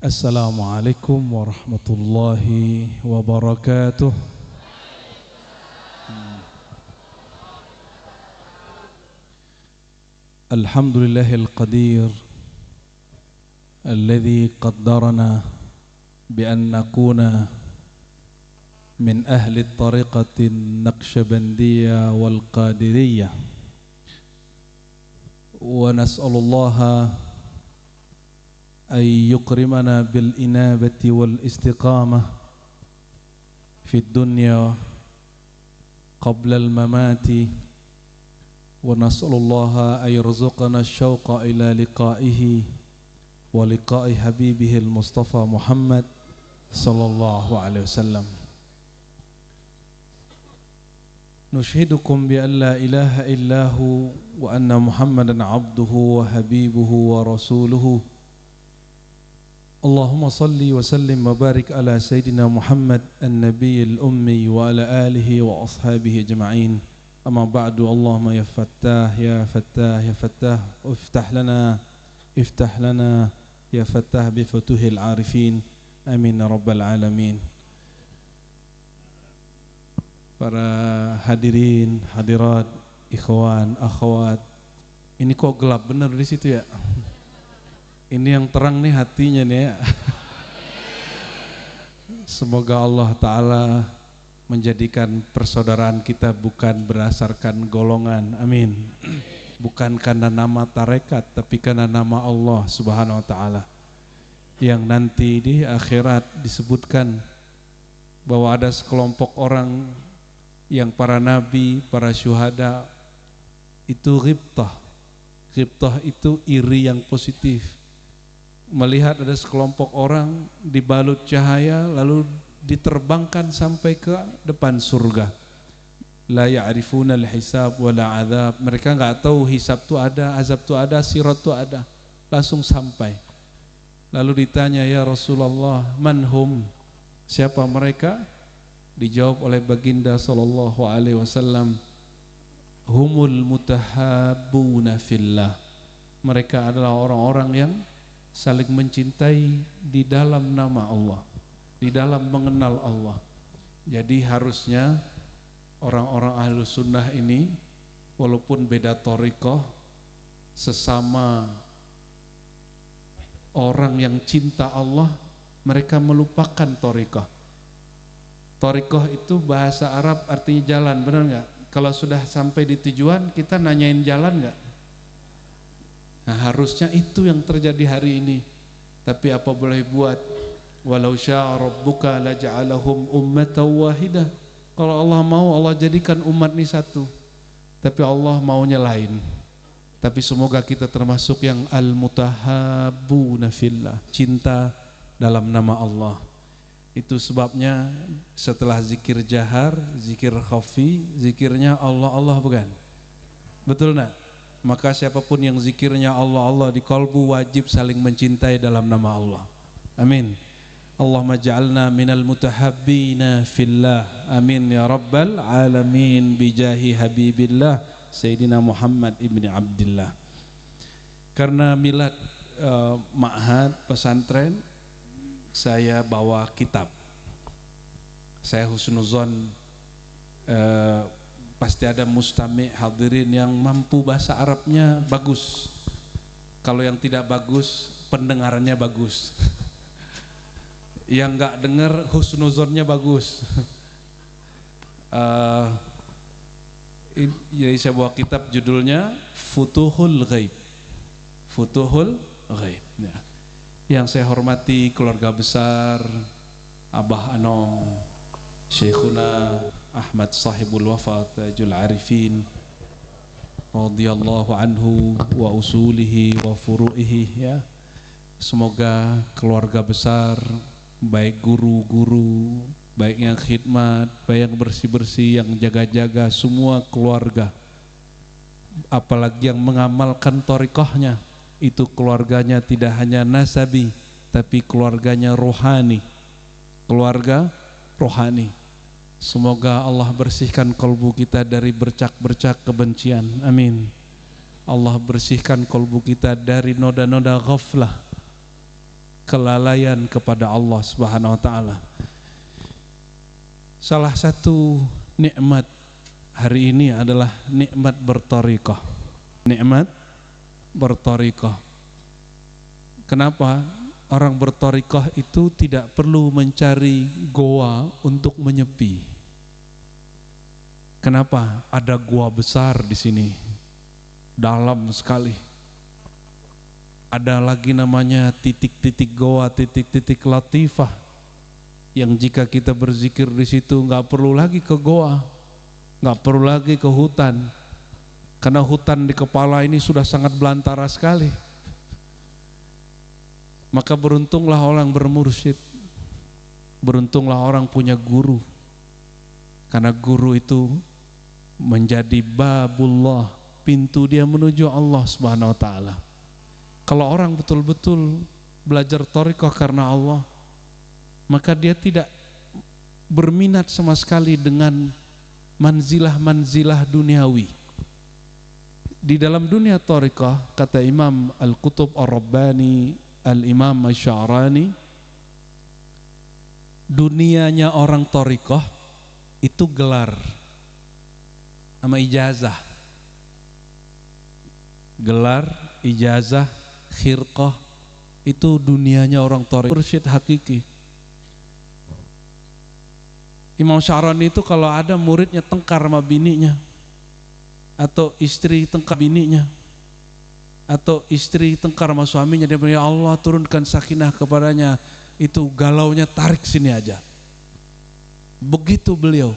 Assalamualaikum warahmatullahi wabarakatuh. Alhamdulillahil qadir alladhi qaddarana bi an nakuna min ahli tariqatin naqsyabandiyah wal qadiriyah, wa nas'alullaha ay yukrimana bil inabati wal istiqamah fid dunya qabla al mamati, wa nas'alullaha ay yarzuqana syauqa ila liqa'ihi wa liqa'i habibihi al Mustafa Muhammad sallallahu alaihi wasallam. Nushhidukum bi an la ilaha illahu wa anna Muhammadan abduhu wa habibuhu wa rasuluhu. Allahumma salli wa sallim wa barik ala Sayyidina Muhammad an-Nabiyil Ummi wa ala alihi wa ashabihi ajma'in. Amma ba'du, Allahumma ya Fattah ya Fattah ya Fattah iftah lana ya Fattah bi futuhil arifin. Amin ya rabbal alamin. Para hadirin, hadirat, ikhwan, akhwat. Ini kok gelap bener di situ ya? Ini yang terang nih hatinya nih ya. Semoga Allah Ta'ala menjadikan persaudaraan kita bukan berdasarkan golongan, amin. Bukan karena nama tarekat, tapi karena nama Allah Subhanahu Wa Ta'ala, yang nanti di akhirat disebutkan bahwa ada sekelompok orang yang para nabi, para syuhada itu ghibtah. Ghibtah itu iri yang positif. Melihat ada sekelompok orang dibalut cahaya lalu diterbangkan sampai ke depan surga. La ya'rifuna al-hisab wa la azab. Mereka enggak tahu hisab itu ada, azab itu ada, sirat itu ada. Langsung sampai. Lalu ditanya, ya Rasulullah, manhum? Siapa mereka? Dijawab oleh baginda sallallahu alaihi wasallam, humul mutahabbuna fillah. Mereka adalah orang-orang yang saling mencintai di dalam nama Allah, di dalam mengenal Allah. Jadi harusnya orang-orang ahlu sunnah ini walaupun beda thariqah, sesama orang yang cinta Allah, mereka melupakan thariqah. Thariqah itu bahasa Arab artinya jalan, benar nggak? Kalau sudah sampai di tujuan kita nanyain jalan nggak? Nah, harusnya itu yang terjadi hari ini. Tapi apa boleh buat? Walau syaa rabbuka laja'alahum ummatan wahidah. Kalau Allah mau, Allah jadikan umat ini satu. Tapi Allah maunya lain. Tapi semoga kita termasuk yang al-mutahabbuna fillah, cinta dalam nama Allah. Itu sebabnya setelah zikir jahar, zikir khafi, zikirnya Allah Allah, bukan? Betul nak? Maka siapapun yang zikirnya Allah Allah di kalbu wajib saling mencintai dalam nama Allah. Amin. Allahumma ja'alna minal mutahabbina fillah. Amin ya rabbal alamin bijahi habibillah Sayyidina Muhammad ibni Abdillah. Karena milad ma'had pesantren, saya bawa kitab. Saya husnuzon pasti ada mustami' hadirin yang mampu bahasa Arabnya bagus. Kalau yang tidak bagus, pendengarannya bagus. Yang enggak dengar, husnuzonnya bagus. Jadi saya bawa kitab judulnya Futuhul Ghaib. Futuhul Ghaib ya. Yang saya hormati keluarga besar Abah Anong, Syekhuna Ahmad sahibul wafat Tajul Arifin radhiyallahu anhu wa usulihi wa furu'ihi ya. Semoga keluarga besar, baik guru-guru, baik yang khidmat, baik yang bersih-bersih, yang jaga-jaga, semua keluarga, apalagi yang mengamalkan thariqahnya, itu keluarganya tidak hanya nasabi tapi keluarganya rohani, keluarga rohani. Semoga Allah bersihkan kalbu kita dari bercak-bercak kebencian, amin. Allah bersihkan kalbu kita dari noda-noda ghaflah, kelalaian kepada Allah Subhanahu wa taala. Salah satu nikmat hari ini adalah nikmat berthariqah. Nikmat berthariqah. Kenapa? Orang berthariqah itu tidak perlu mencari goa untuk menyepi. Kenapa? Ada goa besar di sini, dalam sekali. Ada lagi namanya titik-titik goa, titik-titik latifah, yang jika kita berzikir di situ nggak perlu lagi ke goa, nggak perlu lagi ke hutan, karena hutan di kepala ini sudah sangat belantara sekali. Maka beruntunglah orang bermursyid, beruntunglah orang punya guru, karena guru itu menjadi babullah, pintu dia menuju Allah Subhanahu wa taala. Kalau orang betul-betul belajar thariqah karena Allah, maka dia tidak berminat sama sekali dengan manzilah-manzilah duniawi. Di dalam dunia thariqah, kata Imam Al-Qutub Ar-Rabbani, Al-Imam Asy-Sya'rani, dunianya orang thariqah itu gelar sama ijazah. Gelar, ijazah, khirqah, itu dunianya orang thariqah, mursyid hakiki. Imam Sya'rani itu kalau ada muridnya tengkar sama bininya, atau istri tengkar bininya, atau istri tengkar sama suaminya, dia bilang, ya Allah turunkan sakinah kepadanya, itu galaunya tarik sini aja. Begitu beliau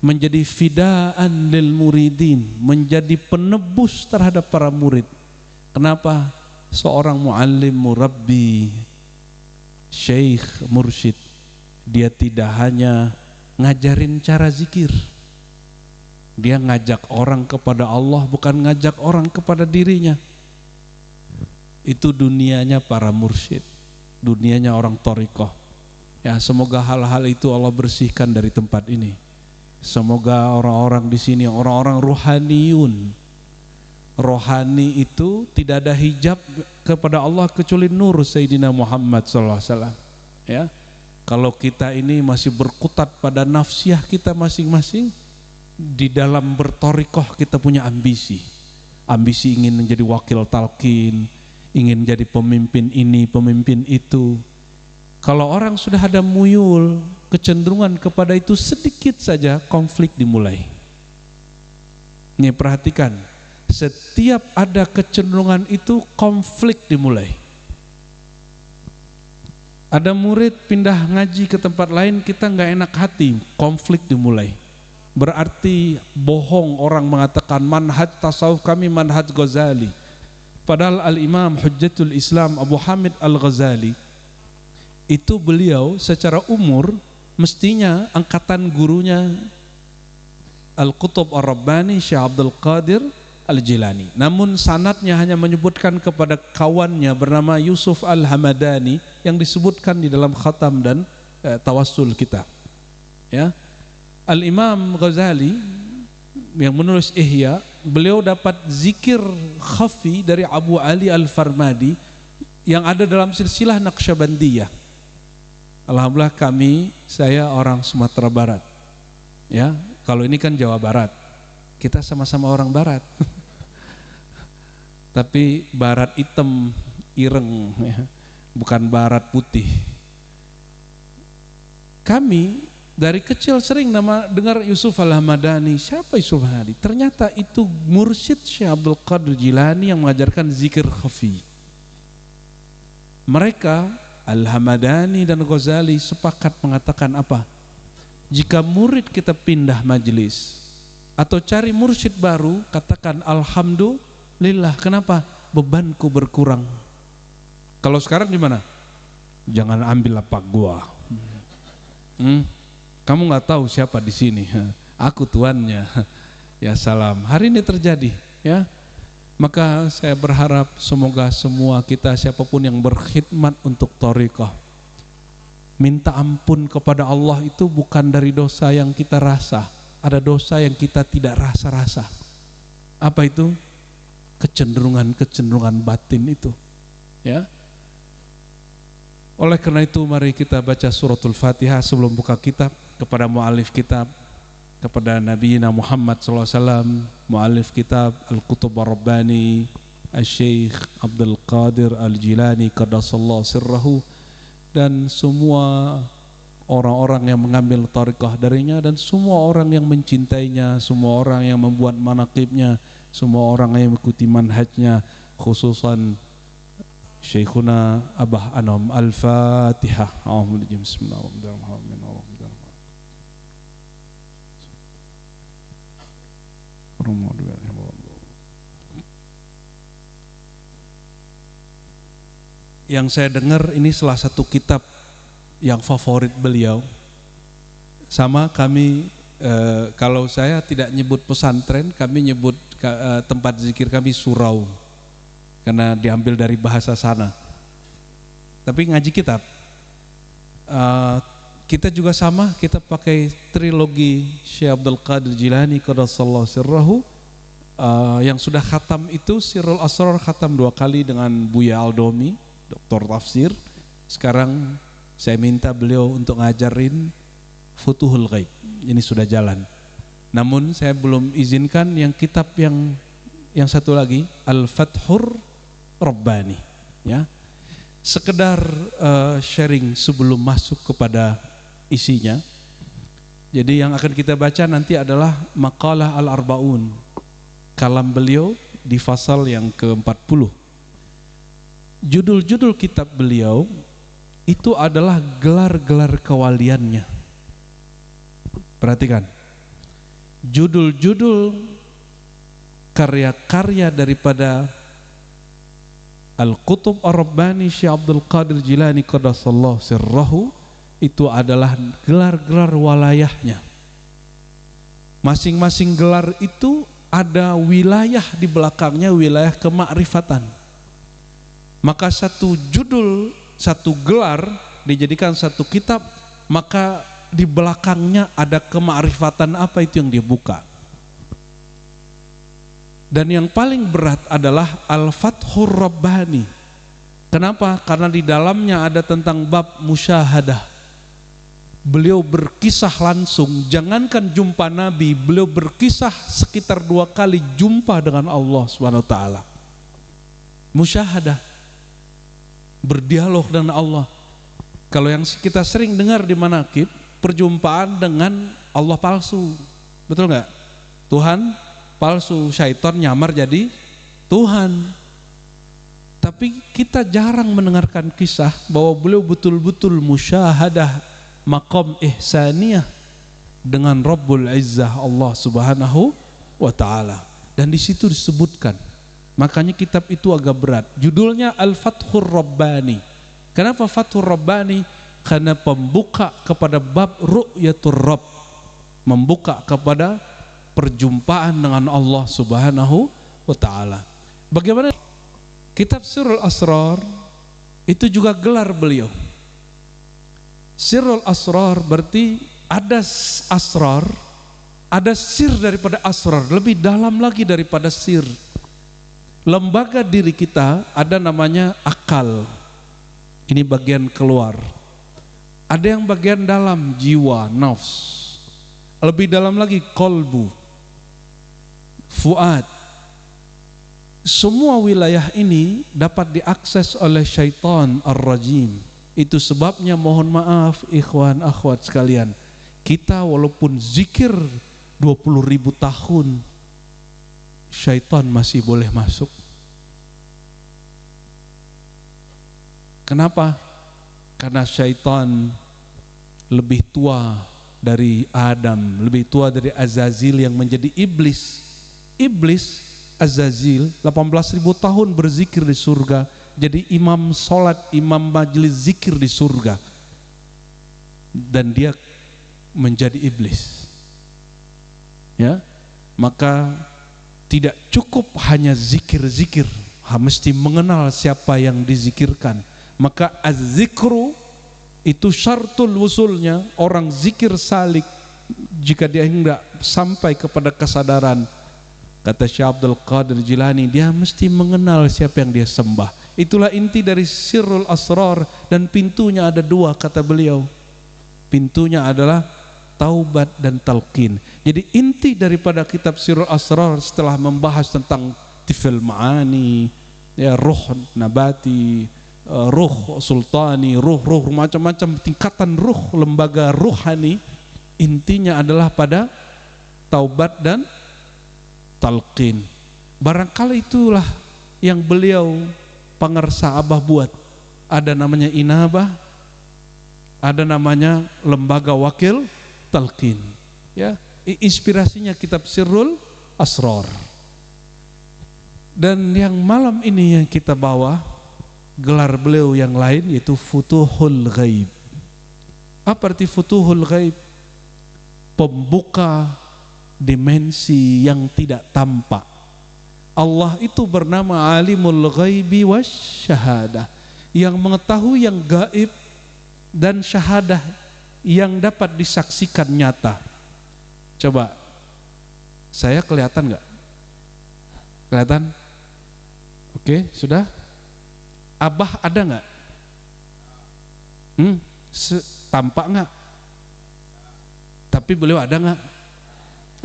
menjadi fidaan lil muridin, menjadi penebus terhadap para murid. Kenapa? Seorang muallim, murabbi, syekh, mursyid, dia tidak hanya ngajarin cara zikir, dia ngajak orang kepada Allah, bukan ngajak orang kepada dirinya. Itu dunianya para mursyid, dunianya orang thariqah. Ya, semoga hal-hal itu Allah bersihkan dari tempat ini. Semoga orang-orang di sini orang-orang ruhaniyun. Rohani itu tidak ada hijab kepada Allah kecuali nur Sayyidina Muhammad SAW. Ya, kalau kita ini masih berkutat pada nafsiyah kita masing-masing, di dalam berthariqah kita punya ambisi ingin menjadi wakil talqin, ingin jadi pemimpin ini, pemimpin itu. Kalau orang sudah ada muyul, kecenderungan kepada itu, sedikit saja konflik dimulai. Nih perhatikan, setiap ada kecenderungan itu konflik dimulai. Ada murid pindah ngaji ke tempat lain, kita nggak enak hati, konflik dimulai. Berarti bohong orang mengatakan manhaj tasawuf kami manhaj Ghazali. Padahal Al-Imam Hujjatul Islam Abu Hamid Al-Ghazali itu beliau secara umur mestinya angkatan gurunya Al-Qutub Ar-Rabbani Syekh Abdul Qadir Al-Jilani. Namun sanadnya hanya menyebutkan kepada kawannya bernama Yusuf Al-Hamadani yang disebutkan di dalam khatam dan tawassul kita. Ya. Al-Imam Ghazali yang menulis Ihya, beliau dapat zikir khafi dari Abu Ali Al-Farmadi yang ada dalam silsilah Naqsyabandiyah. Alhamdulillah saya orang Sumatera Barat. Ya, kalau ini kan Jawa Barat. Kita sama-sama orang Barat. Tapi Barat hitam, ireng, ya. Bukan Barat putih. Kami dari kecil sering dengar Yusuf Al-Hamadani. Siapa Yusuf Al-Hamadani? Ternyata itu mursyid Syekh Abdul Qadir Jilani yang mengajarkan zikir khafi. Mereka Al-Hamadani dan Ghazali sepakat mengatakan apa? Jika murid kita pindah majelis atau cari mursyid baru, katakan alhamdulillah. Kenapa? Bebanku berkurang. Kalau sekarang gimana? Jangan ambil lapak gua. Kamu nggak tahu siapa di sini. Aku tuannya. Ya salam. Hari ini terjadi, ya. Maka saya berharap semoga semua kita, siapapun yang berkhidmat untuk thariqah, minta ampun kepada Allah itu bukan dari dosa yang kita rasa. Ada dosa yang kita tidak rasa-rasa. Apa itu? Kecenderungan-kecenderungan batin itu. Ya. Oleh karena itu mari kita baca suratul Fatihah sebelum buka kitab, kepada mu'alif kitab, kepada Nabi Muhammad SAW, mu'alif kitab Al-Qutub Ar-Rabbani Al-Syekh Abdul Qadir Al-Jilani Qaddasallahu sirrahu, dan semua orang-orang yang mengambil tariqah darinya, dan semua orang yang mencintainya, semua orang yang membuat manaqibnya, semua orang yang mengikuti manhajnya, khususan Syekhuna Abah Anom. Al-Fatihah. Yang saya dengar ini salah satu kitab yang favorit beliau. Sama kami, kalau saya tidak nyebut pesantren, kami nyebut tempat zikir kami surau, karena diambil dari bahasa sana. Tapi ngaji kitab, kita juga sama, kita pakai trilogi Syekh Abdul Qadir Jilani Qaddasallahu sirrahu. Yang sudah khatam itu Sirrul Asrar, khatam 2 kali dengan Buya Aldomi, doktor tafsir. Sekarang saya minta beliau untuk ngajarin Futuhul Ghaib. Ini sudah jalan. Namun saya belum izinkan yang kitab yang satu lagi, Al-Fathur Rabbani, ya. Sekedar sharing sebelum masuk kepada isinya. Jadi yang akan kita baca nanti adalah Maqalah Al-Arbaun, kalam beliau di fasal yang ke-40. Judul-judul kitab beliau itu adalah gelar-gelar kewaliannya. Perhatikan, judul-judul karya-karya daripada Al-Qutub Ar-Rabbani Syekh Abdul Qadir Jilani Qaddasallahu sirrahu itu adalah gelar-gelar walayahnya. Masing-masing gelar itu ada wilayah di belakangnya, wilayah kemakrifatan. Maka satu judul, satu gelar dijadikan satu kitab, maka di belakangnya ada kemakrifatan apa itu yang dia buka. Dan yang paling berat adalah Al-Fathur Rabbani. Kenapa? Karena di dalamnya ada tentang bab musyahadah. Beliau berkisah langsung, jangankan jumpa Nabi, beliau berkisah sekitar 2 kali jumpa dengan Allah SWT. Musyahadah, berdialog dengan Allah. Kalau yang kita sering dengar di manaqib, perjumpaan dengan Allah palsu, betul nggak? Tuhan palsu, syaitan nyamar jadi Tuhan. Tapi kita jarang mendengarkan kisah bahwa beliau betul-betul musyahadah maqam ihsaniyah dengan Rabbul Izzah Allah Subhanahu wa Ta'ala. Dan di situ disebutkan, makanya kitab itu agak berat. Judulnya Al-Fathur Rabbani. Kenapa Fathur Rabbani? Karena pembuka kepada bab ru'yatur Rabb, membuka kepada perjumpaan dengan Allah Subhanahu wa Ta'ala. Bagaimana kitab Sirrul Asrar itu juga gelar beliau. Sirrul Asrar berarti ada asrar, ada sir daripada asrar, lebih dalam lagi daripada sir. Lembaga diri kita ada namanya akal, ini bagian keluar. Ada yang bagian dalam, jiwa, nafs. Lebih dalam lagi kolbu, fuad. Semua wilayah ini dapat diakses oleh syaitan ar-rajim. Itu sebabnya mohon maaf ikhwan akhwat sekalian, kita walaupun zikir 20.000 tahun, syaitan masih boleh masuk. Kenapa? Karena syaitan lebih tua dari Adam, lebih tua dari Azazil yang menjadi iblis. Iblis, Azazil 18.000 tahun berzikir di surga, jadi imam sholat, imam majlis zikir di surga, dan dia menjadi iblis. Ya, maka tidak cukup hanya zikir-zikir, mesti mengenal siapa yang dizikirkan. Maka az-zikru itu syartul wusulnya. Orang zikir salik jika dia hendak sampai kepada kesadaran Kata Syekh Abdul Qadir Jilani, dia mesti mengenal siapa yang dia sembah. Itulah inti dari Sirrul Asrar, dan pintunya ada dua kata beliau. Pintunya adalah taubat dan talqin. Jadi inti daripada kitab Sirrul Asrar setelah membahas tentang tifil ma'ani, ya, ruh nabati, ruh sultani, ruh macam-macam tingkatan ruh, lembaga ruhani, intinya adalah pada taubat dan talqin. Barangkali itulah yang beliau pangarsa Abah buat. Ada namanya inabah, ada namanya lembaga wakil talqin, ya. Inspirasinya kitab Sirrul Asrar. Dan yang malam ini yang kita bawa gelar beliau yang lain, yaitu Futuhul Ghaib. Apa arti Futuhul Ghaib? Pembuka dimensi yang tidak tampak. Allah itu bernama Alimul Ghaibi Wasyahadah, yang mengetahui yang gaib dan syahadah yang dapat disaksikan nyata. Coba, saya kelihatan nggak? Kelihatan? Oke, sudah? Abah ada nggak? Tampak nggak? Tapi beliau ada nggak?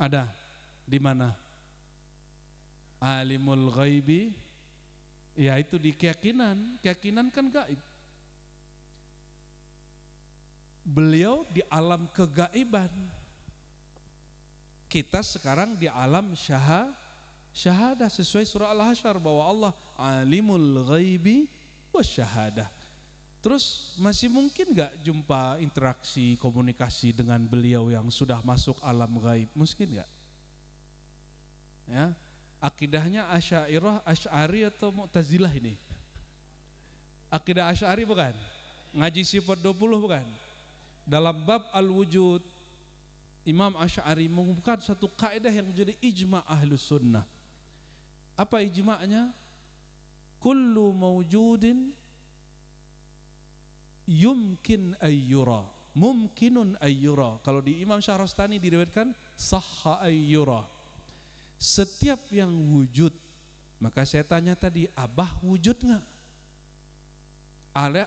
Ada. Di mana? Alimul Ghaibi, ya itu di keyakinan. Keyakinan kan gaib. Beliau di alam kegaiban. Kita sekarang di alam syahadah, sesuai surah Al-Hasyr bahwa Allah Alimul Ghaibi Wasyahadah. Terus masih mungkin gak jumpa interaksi komunikasi dengan beliau yang sudah masuk alam gaib? Mungkin gak? Ya, akidahnya Asy'ariyah, Asy'ari atau Mu'tazilah ini? Akidah Asy'ari bukan? Ngaji sifat 20 bukan? Dalam bab Al-Wujud, Imam Asy'ari mengumumkan satu kaidah yang menjadi ijma' Ahlus Sunnah. Apa ijma'nya? Kullu mawjudin yumkin ayyura, mumkinun ayyura. Kalau di Imam Syahrastani diriwayatkan sahha ayyura, setiap yang wujud. Maka saya tanya tadi, Abah wujud nggak?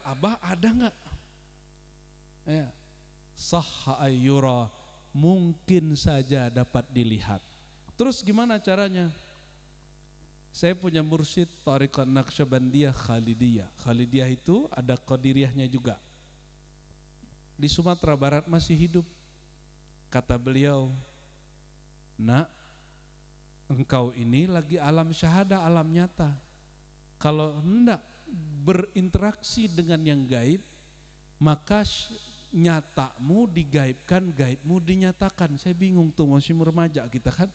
Abah ada nggak? Ya, sahha ayyura, mungkin saja dapat dilihat. Terus gimana caranya? Saya punya mursyid Thariqah Naqsyabandiyah Khalidiyah. Khalidiyah itu ada Qadiriyahnya juga. Di Sumatera Barat masih hidup. Kata beliau, nak, engkau ini lagi alam syahadah, alam nyata. Kalau hendak berinteraksi dengan yang gaib, maka nyatamu digaibkan, gaibmu dinyatakan. Saya bingung tuh, masih remaja kita kan.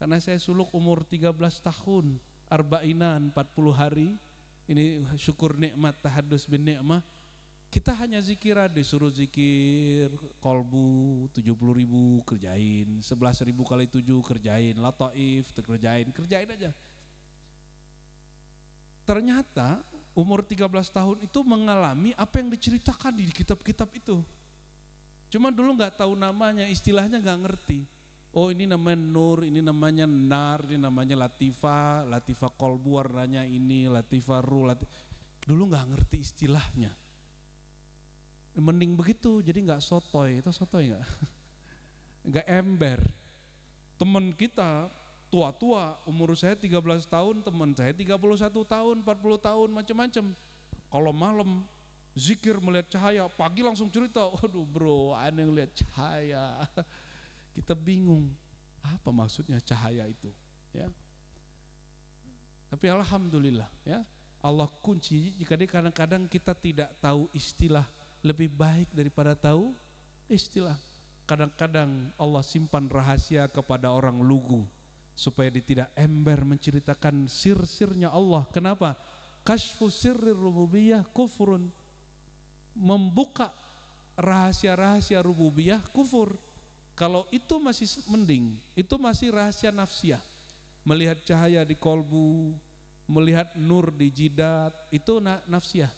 Karena saya suluk umur 13 tahun, arbainan 40 hari. Ini syukur nikmat, tahadus bin nikmah. Kita hanya zikiran, disuruh zikir kolbu 70.000 kerjain, 11.000 kali 7 kerjain, lataif kerjain aja. Ternyata umur 13 tahun itu mengalami apa yang diceritakan di kitab-kitab itu. Cuma dulu nggak tahu namanya, istilahnya nggak ngerti. Oh, ini namanya nur, ini namanya nar, ini namanya latifah, latifah kolbu warnanya ini, latifah ruh, dulu nggak ngerti istilahnya. Mending begitu, jadi nggak sotoy. Itu sotoy nggak? Nggak ember. Teman kita tua-tua, umur saya 13 tahun, teman saya 31 tahun, 40 tahun, macam-macam. Kalau malam zikir melihat cahaya, pagi langsung cerita, waduh bro, aneh lihat cahaya. Kita bingung apa maksudnya cahaya itu, ya. Tapi alhamdulillah, ya, Allah kunci. Jika kadang-kadang kita tidak tahu istilah, lebih baik daripada tahu istilah. Kadang-kadang Allah simpan rahasia kepada orang lugu supaya dia tidak ember menceritakan sir-sirnya Allah. Kenapa? Kashfu sirri rububiyah kufrun. Membuka rahasia-rahasia rububiyah kufur. Kalau itu masih mending, itu masih rahasia nafsiyah. Melihat cahaya di kolbu, melihat nur di jidat, itu nafsiyah.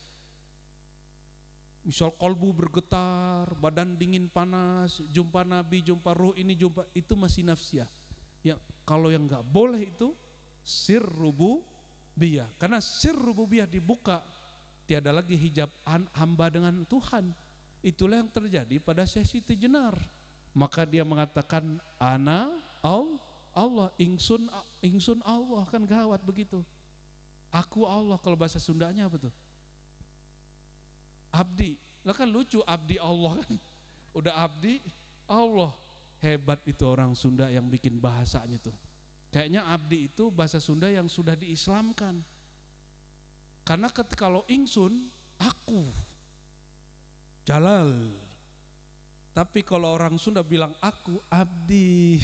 Misal kolbu bergetar, badan dingin panas, jumpa Nabi, jumpa ruh ini, jumpa, itu masih nafsiyah. Ya, kalau yang nggak boleh itu sir rububiyah, karena sir rububiyah dibuka, tiada lagi hijab hamba dengan Tuhan. Itulah yang terjadi pada Syekh Siti Jenar. Maka dia mengatakan ana Allah, ingsun Allah, kan gawat begitu. Aku Allah, kalau bahasa Sundanya apa tuh? Abdi. Lah kan lucu, abdi Allah kan. Udah abdi Allah. Hebat itu orang Sunda yang bikin bahasanya tuh. Kayaknya abdi itu bahasa Sunda yang sudah diislamkan. Karena kalau ingsun, aku Jalal. Tapi kalau orang Sunda bilang aku abdi.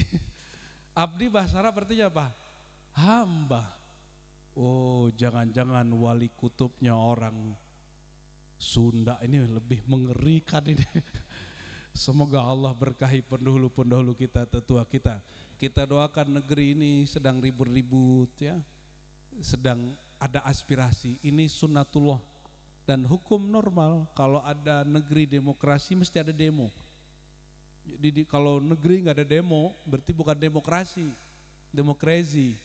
Abdi bahasa Arab artinya apa? Hamba. Oh, jangan-jangan wali kutubnya orang Sunda ini lebih mengerikan ini. Semoga Allah berkahi pendahulu-pendahulu kita, tetua kita. Kita doakan negeri ini sedang ribut-ribut ya. Sedang ada aspirasi. Ini sunnatullah dan hukum normal. Kalau ada negeri demokrasi mesti ada demo. Jadi kalau negeri nggak ada demo berarti bukan demokrasi, demokrasi.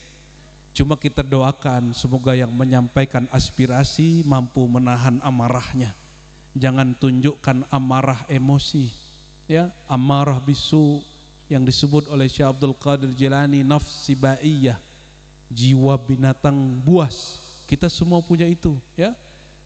Cuma kita doakan semoga yang menyampaikan aspirasi mampu menahan amarahnya. Jangan tunjukkan amarah emosi. Ya, amarah bisu yang disebut oleh Syekh Abdul Qadir Jilani nafs sibaiyah, jiwa binatang buas. Kita semua punya itu ya.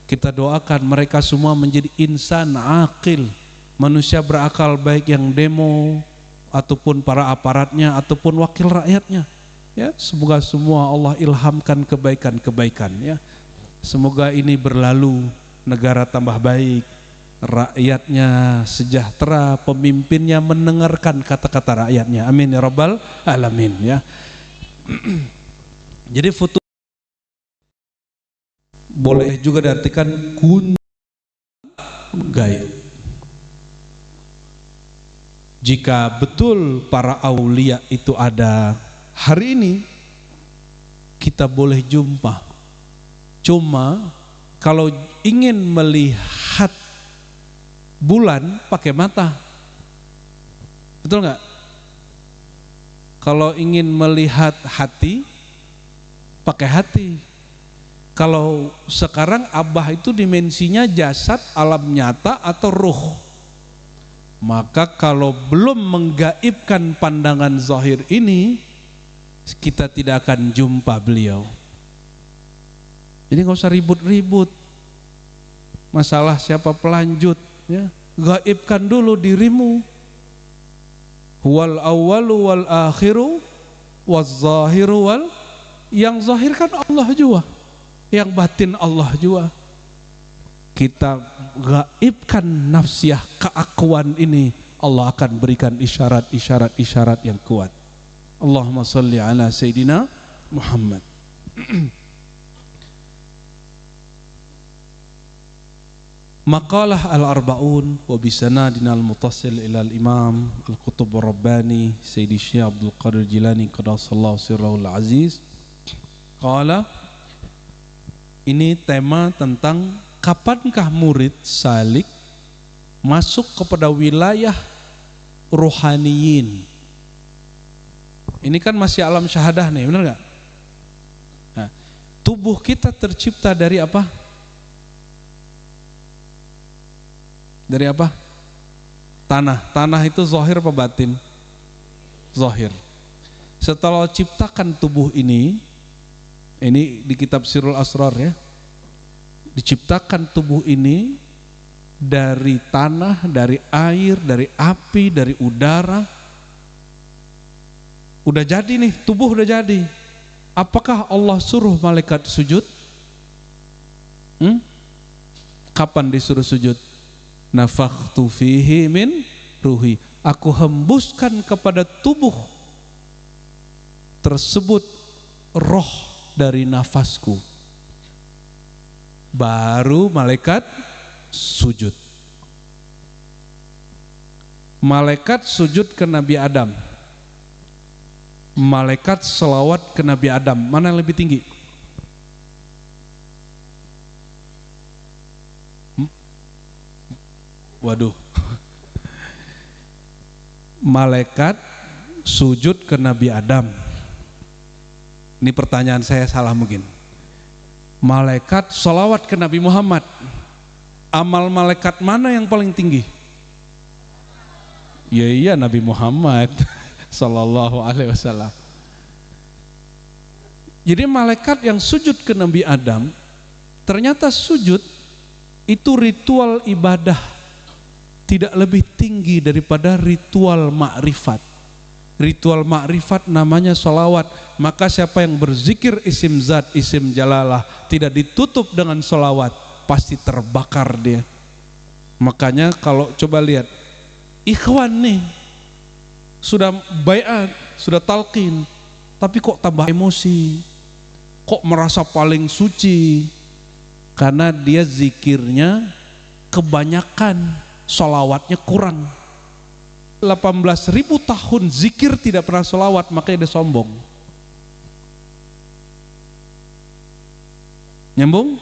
Kita doakan mereka semua menjadi insan akil, manusia berakal, baik yang demo ataupun para aparatnya ataupun wakil rakyatnya ya. Semoga semua Allah ilhamkan kebaikan-kebaikan ya. Semoga ini berlalu, negara tambah baik, rakyatnya sejahtera, pemimpinnya mendengarkan kata-kata rakyatnya. Amin ya rabbal alamin ya. Jadi foto boleh juga diartikan kun gaib. Jika betul para aulia itu ada hari ini, kita boleh jumpa. Cuma kalau ingin melihat bulan pakai mata, betul nggak? Kalau ingin melihat hati pakai hati. Kalau sekarang Abah itu dimensinya jasad, alam nyata atau ruh. Maka kalau belum menggaibkan pandangan zahir ini, kita tidak akan jumpa beliau. Jadi nggak usah ribut-ribut masalah siapa pelanjut ya. Gaibkan dulu dirimu. Wal awwalu wal akhiru waz zahiru wal, yang zahir kan Allah juga, yang batin Allah juga. Kita gaibkan nafsiyah keakuan ini, Allah akan berikan isyarat-isyarat yang kuat. Allahumma salli ala Sayyidina Muhammad. Maqalah al-arba'un wa bisanadina al-mutasil ila al-imam al-qutub ar-rabbani Sayyidi Syekh Abdul Qadir Jilani qaddasallahu sirrahul aziz. Qala, ini tema tentang kapankah murid salik masuk kepada wilayah rohaniyin. Ini kan masih alam syahadah nih, benar nggak? Nah, tubuh kita tercipta dari apa? Dari apa? Tanah. Tanah itu zahir apa batin? Zahir. Setelah ciptakan tubuh ini di kitab Sirrul Asrar ya, diciptakan tubuh ini dari tanah, dari air, dari api, dari udara. Udah jadi nih, tubuh udah jadi. Apakah Allah suruh malaikat sujud? Kapan disuruh sujud? Nafakhtu fihi min ruhi, aku hembuskan kepada tubuh tersebut roh dari nafasku. Baru malaikat sujud. Malaikat sujud ke Nabi Adam, malaikat selawat ke Nabi Adam. Mana yang lebih tinggi? Waduh. Malaikat sujud ke Nabi Adam. Ini pertanyaan saya salah mungkin. Malaikat sholawat ke Nabi Muhammad. Amal malaikat mana yang paling tinggi? Ya iya Nabi Muhammad sallallahu alaihi wasallam. Jadi malaikat yang sujud ke Nabi Adam, ternyata sujud itu ritual ibadah, tidak lebih tinggi daripada ritual ma'rifat. Ritual ma'rifat namanya sholawat. Maka siapa yang berzikir isim zat, isim jalalah, tidak ditutup dengan sholawat, pasti terbakar dia. Makanya kalau coba lihat, ikhwan nih sudah baiat, sudah talqin, tapi kok tambah emosi, kok merasa paling suci, karena dia zikirnya kebanyakan, sholawatnya kurang. 18.000 tahun zikir tidak pernah sholawat, makanya dia sombong. Nyambung?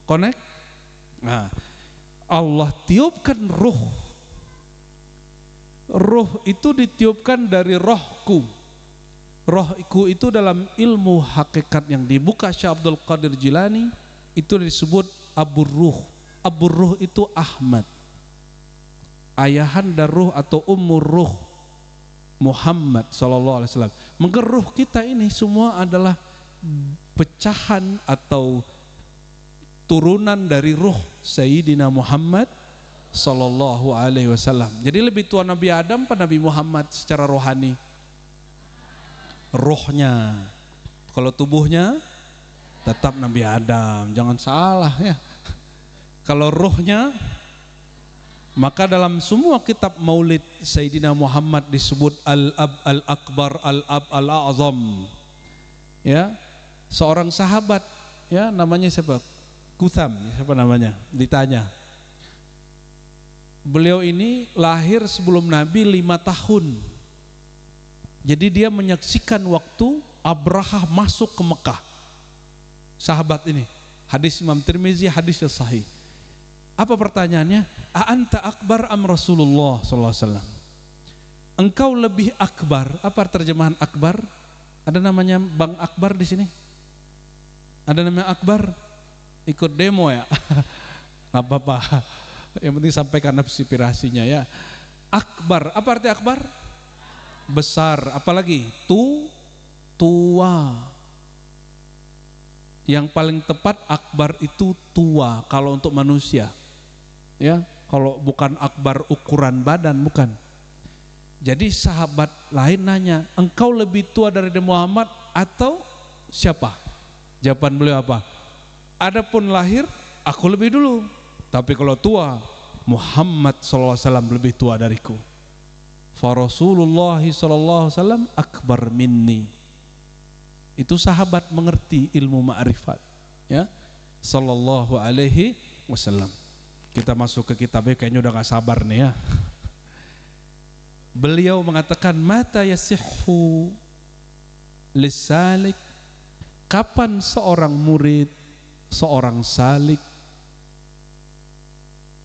Connect? Nah, Allah tiupkan ruh. Ruh itu ditiupkan dari rohku. Rohku itu dalam ilmu hakikat yang dibuka Syekh Abdul Qadir Jilani itu disebut Abu Ruh. Abu Ruh itu Ahmad, ayahanda ruh atau ummur ruh Muhammad sallallahu alaihi wasallam. Maka ruh kita ini semua adalah pecahan atau turunan dari ruh Sayyidina Muhammad sallallahu alaihi wasallam. Jadi lebih tua Nabi Adam apa Nabi Muhammad secara rohani? Rohnya. Kalau tubuhnya tetap Nabi Adam, jangan salah ya. Kalau rohnya, maka dalam semua kitab maulid Sayyidina Muhammad disebut Al-Ab Al-Akbar, Al-Ab Al-A'zam. Ya, seorang sahabat, ya namanya siapa? Kutham, siapa namanya? Ditanya. Beliau ini lahir sebelum Nabi 5 tahun. Jadi dia menyaksikan waktu Abrahah masuk ke Mekah. Sahabat ini, hadis Imam Tirmizi, hadis yang sahih. Apa pertanyaannya? A'anta akbar am Rasulullah sallallahu alaihi wasallam? Engkau lebih akbar. Apa terjemahan akbar? Ada namanya Bang Akbar di sini? Ada namanya Akbar? Ikut demo ya? Nggak apa-apa. Yang penting sampaikan aspirasinya ya. Akbar. Apa arti akbar? Besar. Apalagi? Tua. Yang paling tepat akbar itu tua kalau untuk manusia. Ya, kalau bukan akbar ukuran badan, bukan. Jadi sahabat lain nanya, engkau lebih tua dari Muhammad atau siapa? Jawaban beliau apa? Adapun lahir, aku lebih dulu. Tapi kalau tua, Muhammad SAW lebih tua dariku. Fa Rasulullah SAW akbar minni. Itu sahabat mengerti ilmu ma'rifat. Ya, Sallallahu alaihi wasallam. Kita masuk ke kitabnya, kayaknya udah gak sabar nih ya. Beliau mengatakan, mata yasihhu lisalik, kapan seorang murid, seorang salik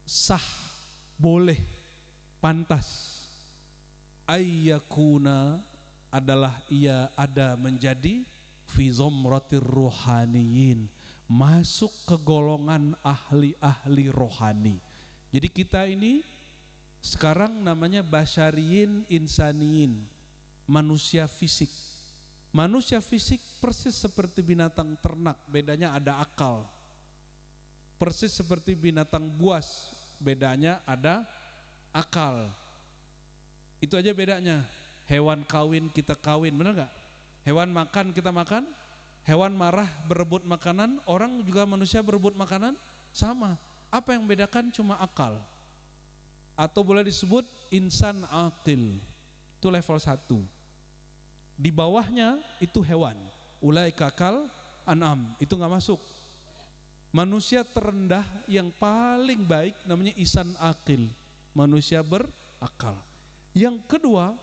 sah, boleh, pantas, ayyakuna adalah ia ada menjadi fi zomratir ruhaniyin, masuk ke golongan ahli-ahli rohani. Jadi kita ini sekarang namanya basyariyin insaniyin, manusia fisik. Manusia fisik persis seperti binatang ternak, bedanya ada akal. Persis seperti binatang buas, bedanya ada akal. Itu aja bedanya. Hewan kawin, kita kawin, benar nggak? Hewan makan, kita makan. Hewan marah berebut makanan, orang juga manusia berebut makanan, sama. Apa yang bedakan? Cuma akal. Atau boleh disebut insan aqil. Itu level 1. Di bawahnya itu hewan. Ulaika kal an'am, itu nggak masuk. Manusia terendah yang paling baik namanya insan aqil, manusia berakal. Yang kedua,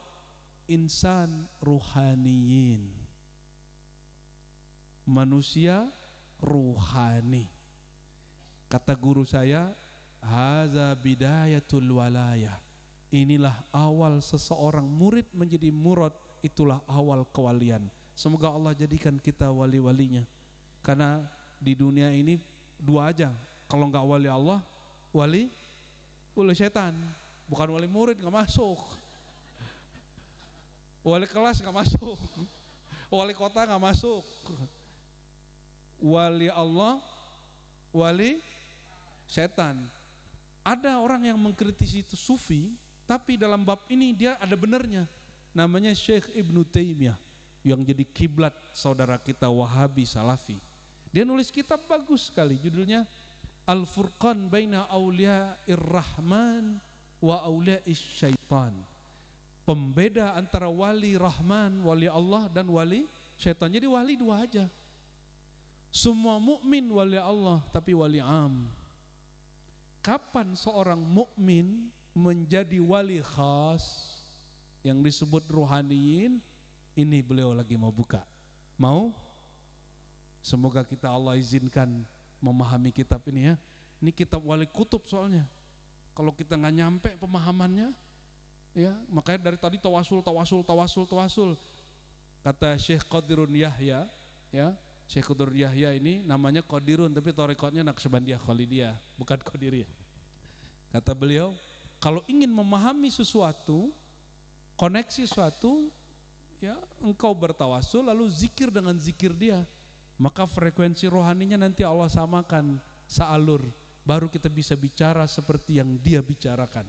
insan ruhaniyin, manusia ruhani. Kata guru saya, haza bidayatul walayah, inilah awal seseorang murid menjadi murad itulah awal kewalian. Semoga Allah jadikan kita wali-walinya. Karena di dunia ini dua aja, kalau nggak wali Allah, wali setan. Bukan wali murid, nggak masuk. Wali kelas nggak masuk. Wali kota nggak masuk. Wali Allah, wali setan. Ada orang yang mengkritisi itu sufi, tapi dalam bab ini dia ada benernya. Namanya Syekh Ibnu Taimiyah, yang jadi kiblat saudara kita Wahabi Salafi. Dia nulis kitab bagus sekali, judulnya Al-Furqan Baina Auliya'ir Rahman wa Auliya'is Syaitan. Pembeda antara wali Rahman, wali Allah, dan wali syaitan. Jadi wali dua aja. Semua mukmin wali Allah, tapi wali am. Kapan seorang mukmin menjadi wali khas yang disebut ruhaniyin? Ini beliau lagi mau buka. Mau? Semoga kita Allah izinkan memahami kitab ini ya. Ini kitab wali kutub soalnya. Kalau kita nggak nyampe pemahamannya, ya makanya dari tadi tawasul. Kata Syekh Qadirun Yahya, ya Syekh Qadirun Yahya ini namanya Qadirun, tapi tarekatnya Naqsyabandiyah Khalidiyah, bukan Qadiriyah. Kata beliau, kalau ingin memahami sesuatu, koneksi sesuatu, ya engkau bertawasul lalu zikir dengan zikir dia, maka frekuensi rohaninya nanti Allah samakan sealur, baru kita bisa bicara seperti yang dia bicarakan.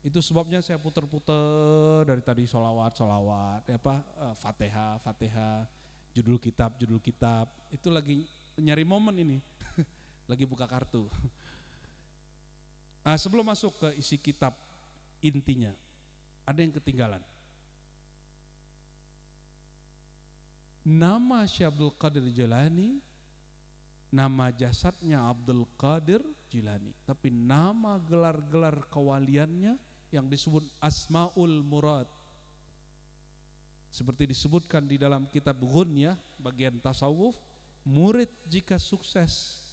Itu sebabnya saya puter-puter dari tadi sholawat, Fatihah, judul kitab, itu lagi nyari momen ini, lagi buka kartu. Nah, sebelum masuk ke isi kitab intinya, ada yang ketinggalan. Nama Syekh Abdul Qadir Jilani, nama jasadnya Abdul Qadir Jilani, tapi nama gelar-gelar kewaliannya yang disebut Asmaul Murad. Seperti disebutkan di dalam kitab Ghunyah bagian tasawuf, murid jika sukses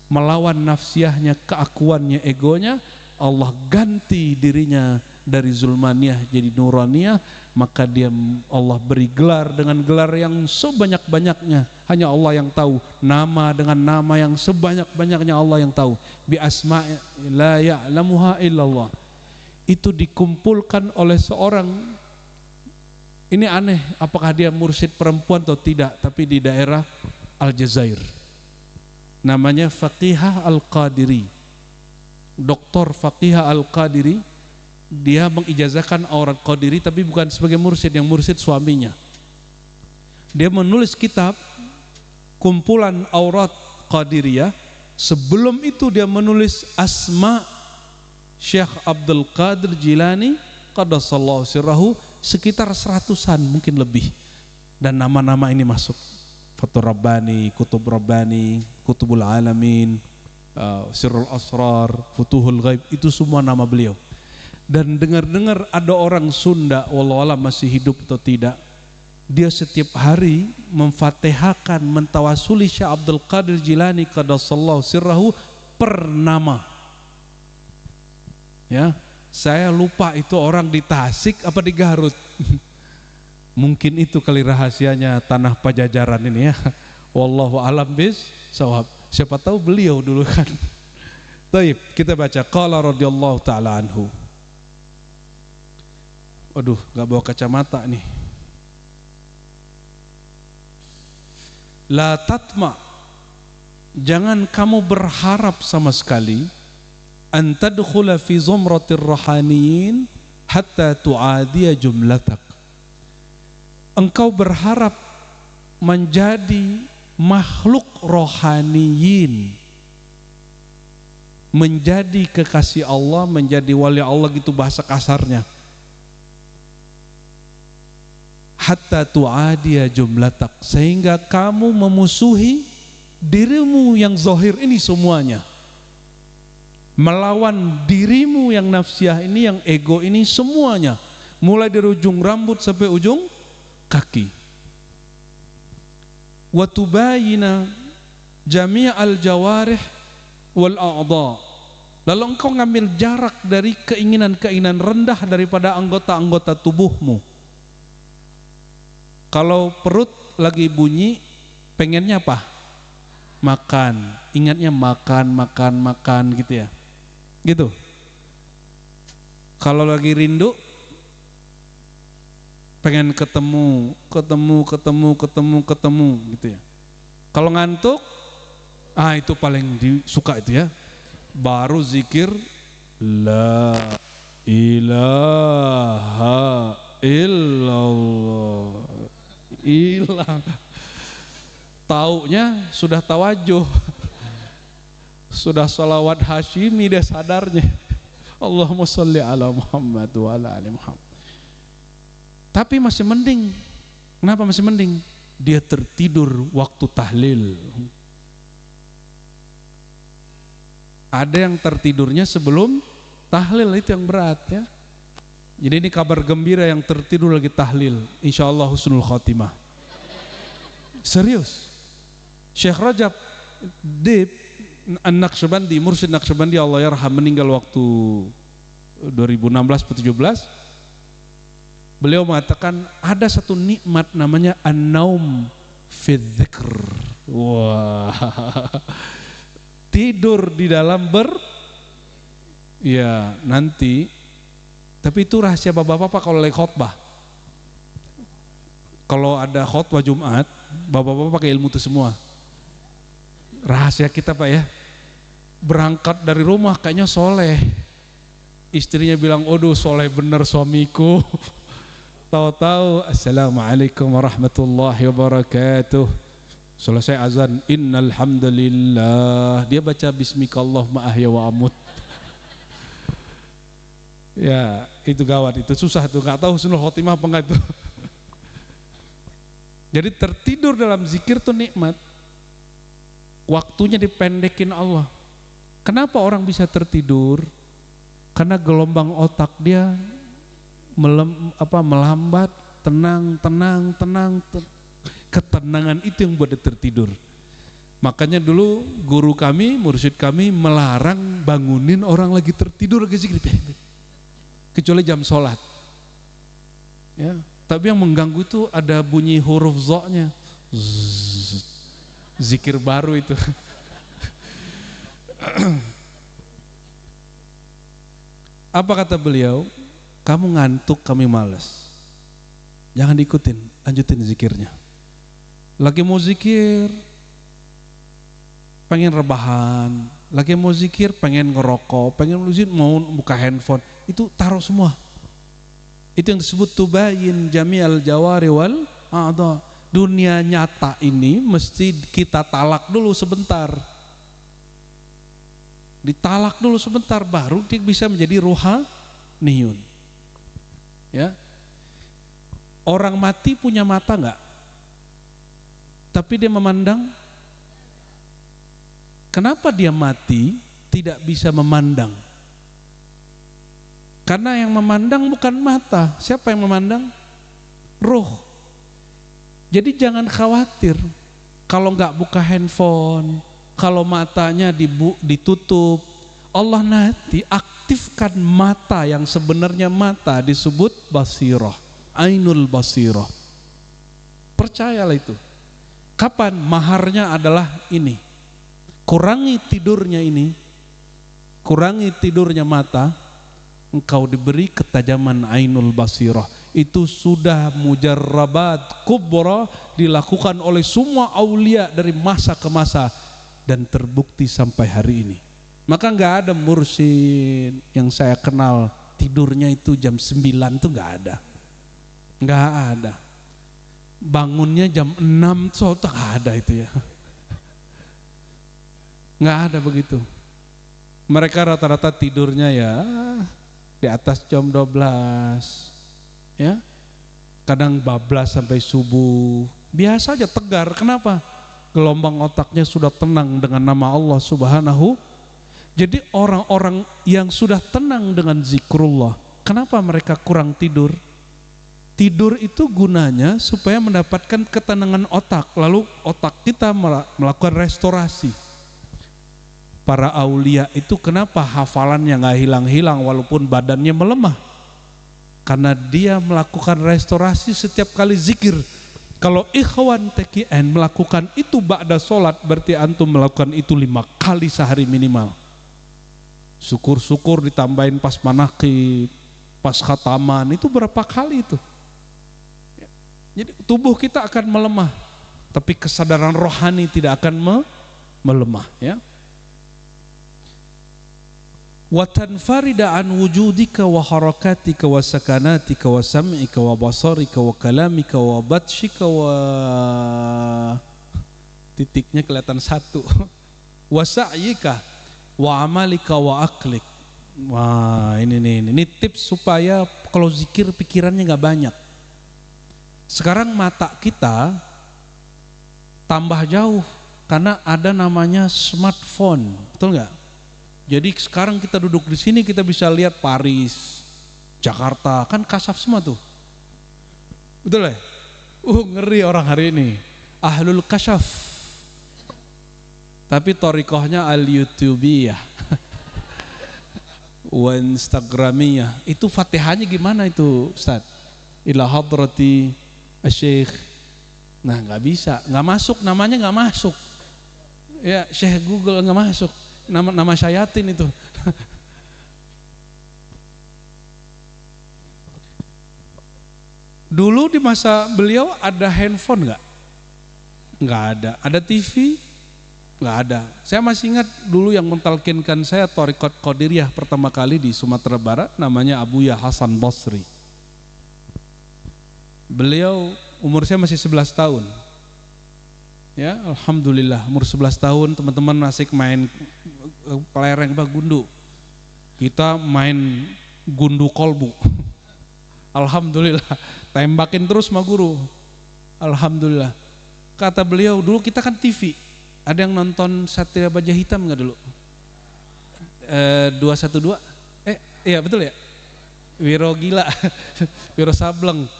melawan nafsiyahnya, keakuannya, egonya, Allah ganti dirinya dari zulmaniyah jadi nuraniyah, maka dia Allah beri gelar dengan gelar yang sebanyak-banyaknya, hanya Allah yang tahu. Nama dengan nama yang sebanyak-banyaknya Allah yang tahu. Bi asma'i la ya'lamuha illallah. Itu dikumpulkan oleh seorang. Ini aneh, apakah dia mursyid perempuan atau tidak, tapi di daerah Aljazair. Namanya Faqihah Al-Qadiri. Dr. Faqihah Al-Qadiri, dia mengijazahkan aurat Qadiri tapi bukan sebagai mursyid, yang mursyid suaminya. Dia menulis kitab kumpulan aurat Qadiriyah. Sebelum itu dia menulis asma Syekh Abdul Qadir Jilani qaddasallahu sirrahu, sekitar 100-an mungkin lebih, dan nama-nama ini masuk Fathur Rabbani, Kutub Rabbani, Kutubul Alamin, Sirrul Asrar, Futuhul Ghaib, itu semua nama beliau. Dan dengar-dengar ada orang Sunda, wallahualam masih hidup atau tidak, dia setiap hari memfatihahkan, mentawasuli Syekh Abdul Qadir Jilani qaddasallahu sirrahu per nama. Ya, saya lupa itu orang di Tasik apa di Garut. Mungkin itu kali rahasianya tanah Pajajaran ini ya. Wallahu a'lam bissawab. Siapa tahu beliau dulu kan. Baik, kita baca qala radhiyallahu taala anhu. Waduh, enggak bawa kacamata nih. La tatma, jangan kamu berharap sama sekali an tadkhula fi zumratir rahaniyin hatta tu'adiya jumlatak. Engkau berharap menjadi makhluk rohaniyin, menjadi kekasih Allah, menjadi wali Allah, gitu bahasa kasarnya. Hatta tu'adiya jumlatak, sehingga kamu memusuhi dirimu yang zahir ini semuanya, melawan dirimu yang nafsiyah ini, yang ego ini semuanya, mulai dari ujung rambut sampai ujung kaki. Wa tubayina jami'al jawarih wal a'dha, lalu engkau ngambil jarak dari keinginan-keinginan rendah daripada anggota-anggota tubuhmu. Kalau perut lagi bunyi, pengennya apa? Makan. Ingatnya makan gitu ya. Gitu. Kalau lagi rindu, pengen ketemu gitu ya. Kalau ngantuk, itu paling disuka itu ya. Baru zikir la ilaha illallah. Hilang. Taunya sudah tawajuh. Sudah salawat Hashimi dia sadarnya. Allahumma sholli ala Muhammad wa ala ali Muhammad. Tapi masih mending. Kenapa masih mending? Dia tertidur waktu tahlil. Ada yang tertidurnya sebelum tahlil, itu yang berat ya. Jadi ini kabar gembira yang tertidur lagi tahlil. Insyaallah husnul khotimah. Serius. Syekh Rajab Dib An-Naqsyabandi, Mursyid Naqsyabandi Allah yarham, meninggal waktu 2016-17. Beliau mengatakan ada satu nikmat namanya an-naum fi dzikr. Wah. Tidur di dalam ya nanti, tapi itu rahasia bapak-bapak kalau lagi khotbah. Kalau ada khotbah Jumat, bapak-bapak pakai ilmu itu semua. Rahasia kita Pak ya. Berangkat dari rumah kayaknya soleh. Istrinya bilang, "Aduh soleh bener suamiku." Tahu-tahu, "Assalamualaikum warahmatullahi wabarakatuh." Selesai azan, "Innal hamdalillah." Dia baca bismikallahumma ahya wa amut. Ya, itu gawat, itu susah tuh, nggak tahu husnul khotimah apa enggak itu. Jadi tertidur dalam zikir tuh nikmat. Waktunya dipendekin Allah. Kenapa orang bisa tertidur? Karena gelombang otak dia melambat, tenang. Ketenangan itu yang buat dia tertidur. Makanya dulu guru kami, mursyid kami melarang bangunin orang lagi tertidur lagi zikir, kecuali jam sholat. Ya, tapi yang mengganggu itu ada bunyi huruf zo-nya. Zikir baru itu. Apa kata beliau? Kamu ngantuk, kami malas. Jangan diikutin, lanjutin zikirnya. Lagi mau zikir, pengen rebahan. Lagi mau zikir, pengen ngerokok, pengen mau buka handphone. Itu taruh semua. Itu yang disebut tubayin jami'al jawari wal a'dha. Dunia nyata ini mesti kita talak dulu sebentar. Ditalak dulu sebentar, baru dia bisa menjadi ruhaniyun. Ya. Orang mati punya mata enggak? Tapi dia memandang. Kenapa dia mati tidak bisa memandang? Karena yang memandang bukan mata. Siapa yang memandang? Ruh. Jadi jangan khawatir kalau nggak buka handphone, kalau matanya ditutup. Allah nanti aktifkan mata yang sebenarnya mata, disebut basirah, ainul basirah. Percayalah itu. Kapan? Maharnya adalah ini. Kurangi tidurnya ini, kurangi tidurnya mata, engkau diberi ketajaman ainul basirah. Itu sudah mujarrabat kubra, dilakukan oleh semua aulia dari masa ke masa dan terbukti sampai hari ini. Maka nggak ada mursyid yang saya kenal tidurnya itu jam 9 tuh nggak ada. Bangunnya jam 6 nggak ada itu ya. Nggak ada begitu. Mereka rata-rata tidurnya ya di atas jam 12 ya, kadang bablas sampai subuh. Biasa aja, tegar. Kenapa? Gelombang otaknya sudah tenang dengan nama Allah Subhanahu. Jadi orang-orang yang sudah tenang dengan zikrullah, kenapa mereka kurang tidur? Tidur itu gunanya supaya mendapatkan ketenangan otak, lalu otak kita melakukan restorasi. Para aulia itu kenapa hafalannya nggak hilang-hilang walaupun badannya melemah? Karena dia melakukan restorasi setiap kali zikir. Kalau ikhwan TKN melakukan itu ba'da sholat, berarti antum melakukan itu 5 kali sehari minimal. Syukur-syukur ditambahin pas manaqib, pas khataman, itu berapa kali itu. Jadi tubuh kita akan melemah, tapi kesadaran rohani tidak akan melemah, ya. Wa tanfarida an wujudika wa harakatika wa sakanatika wa sam'ika wa basarika wa kalamika wa batshika wa titiknya kelihatan 1 wa sa'yika wa amalika wa aklik. Wah, ini tips supaya kalau zikir pikirannya nggak banyak. Sekarang mata kita tambah jauh karena ada namanya smartphone, betul nggak? Jadi sekarang kita duduk di sini kita bisa lihat Paris, Jakarta, kan kasaf semua tuh. Betul ya? Ngeri orang hari ini. Ahlul kasyaf. Tapi thariqahnya al-YouTubiyah. Wa Instagramiyah. Itu Fatihahnya gimana itu, Ustaz? Ila hadrati asy-syekh. Nah, nggak bisa, nggak masuk, namanya nggak masuk. Ya, Syekh Google nggak masuk. Nama syayatin itu. Dulu di masa beliau ada handphone nggak? Nggak ada. Ada TV? Nggak ada. Saya masih ingat dulu yang mentalkinkan saya thariqat Qadiriyah pertama kali di Sumatera Barat, namanya Abuya Hasan Basri. Beliau umur saya masih 11 tahun. Ya, alhamdulillah umur 11 tahun teman-teman masih main kelereng gundu. Kita main gundu kolbu. Alhamdulillah, tembakin terus sama guru. Alhamdulillah. Kata beliau, dulu kita kan TV. Ada yang nonton Satria Baja Hitam nggak dulu? 212? Iya betul ya? Wiro Gila, Wiro Sableng,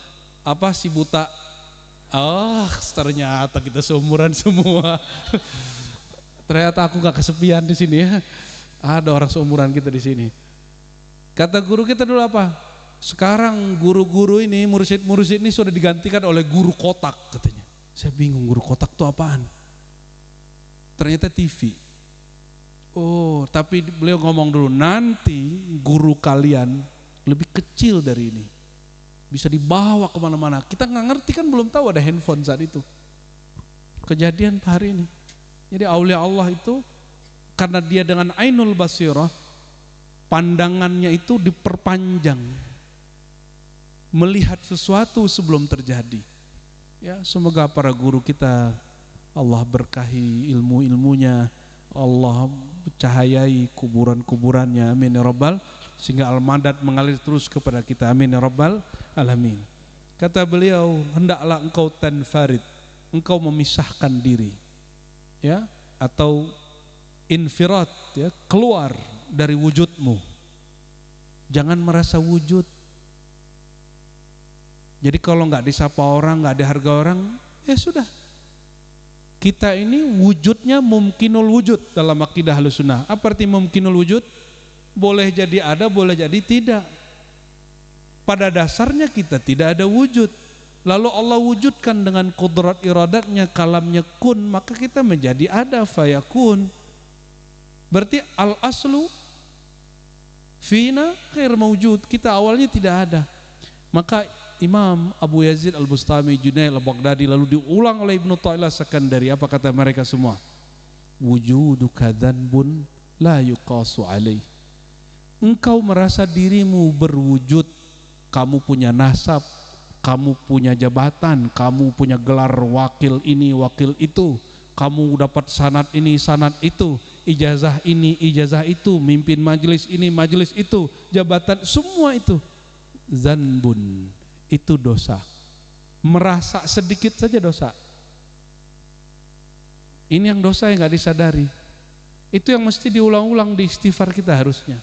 apa si buta. Ternyata kita seumuran semua. Ternyata aku nggak kesepian di sini ya. Ada orang seumuran kita di sini. Kata guru kita dulu apa? Sekarang guru-guru ini, murid-murid ini sudah digantikan oleh guru kotak katanya. Saya bingung guru kotak itu apaan? Ternyata TV. Oh, tapi beliau ngomong dulu, nanti guru kalian lebih kecil dari ini. Bisa dibawa kemana-mana. Kita nggak ngerti kan, belum tahu ada handphone saat itu. Kejadian hari ini. Jadi aulia Allah itu karena dia dengan ainul basirah, pandangannya itu diperpanjang, melihat sesuatu sebelum terjadi. Ya, semoga para guru kita Allah berkahi ilmu-ilmunya, Allah cahayai kuburan-kuburannya, amin ya rabbal, sehingga al-madad mengalir terus kepada kita, amin ya rabbal alamin. Kata beliau, hendaklah engkau tanfarid, engkau memisahkan diri, ya, atau infirat, ya, keluar dari wujudmu. Jangan merasa wujud. Jadi kalau nggak disapa orang, nggak dihargai orang, ya sudah. Kita ini wujudnya mumkinul wujud dalam akidah Ahlussunnah. Apa arti mumkinul wujud? Boleh jadi ada, boleh jadi tidak. Pada dasarnya kita tidak ada wujud. Lalu Allah wujudkan dengan kudrat iradatnya, kalamnya kun, maka kita menjadi ada, fayakun. Berarti al-aslu fina khair mawjud. Kita awalnya tidak ada. Maka Imam Abu Yazid Al-Bustami, Junaid Al-Baghdadi, lalu diulang oleh Ibnu Ta'ilah Sakandari. Apa kata mereka semua? Wujuduka dzanbun la yuqasu alaih. Engkau merasa dirimu berwujud, kamu punya nasab, kamu punya jabatan, kamu punya gelar wakil ini, wakil itu, kamu dapat sanad ini, sanad itu, ijazah ini, ijazah itu, mimpin majelis ini, majelis itu, jabatan, semua itu zanbun. Itu dosa. Merasa sedikit saja dosa. Ini yang dosa yang gak disadari. Itu yang mesti diulang-ulang di istighfar kita harusnya.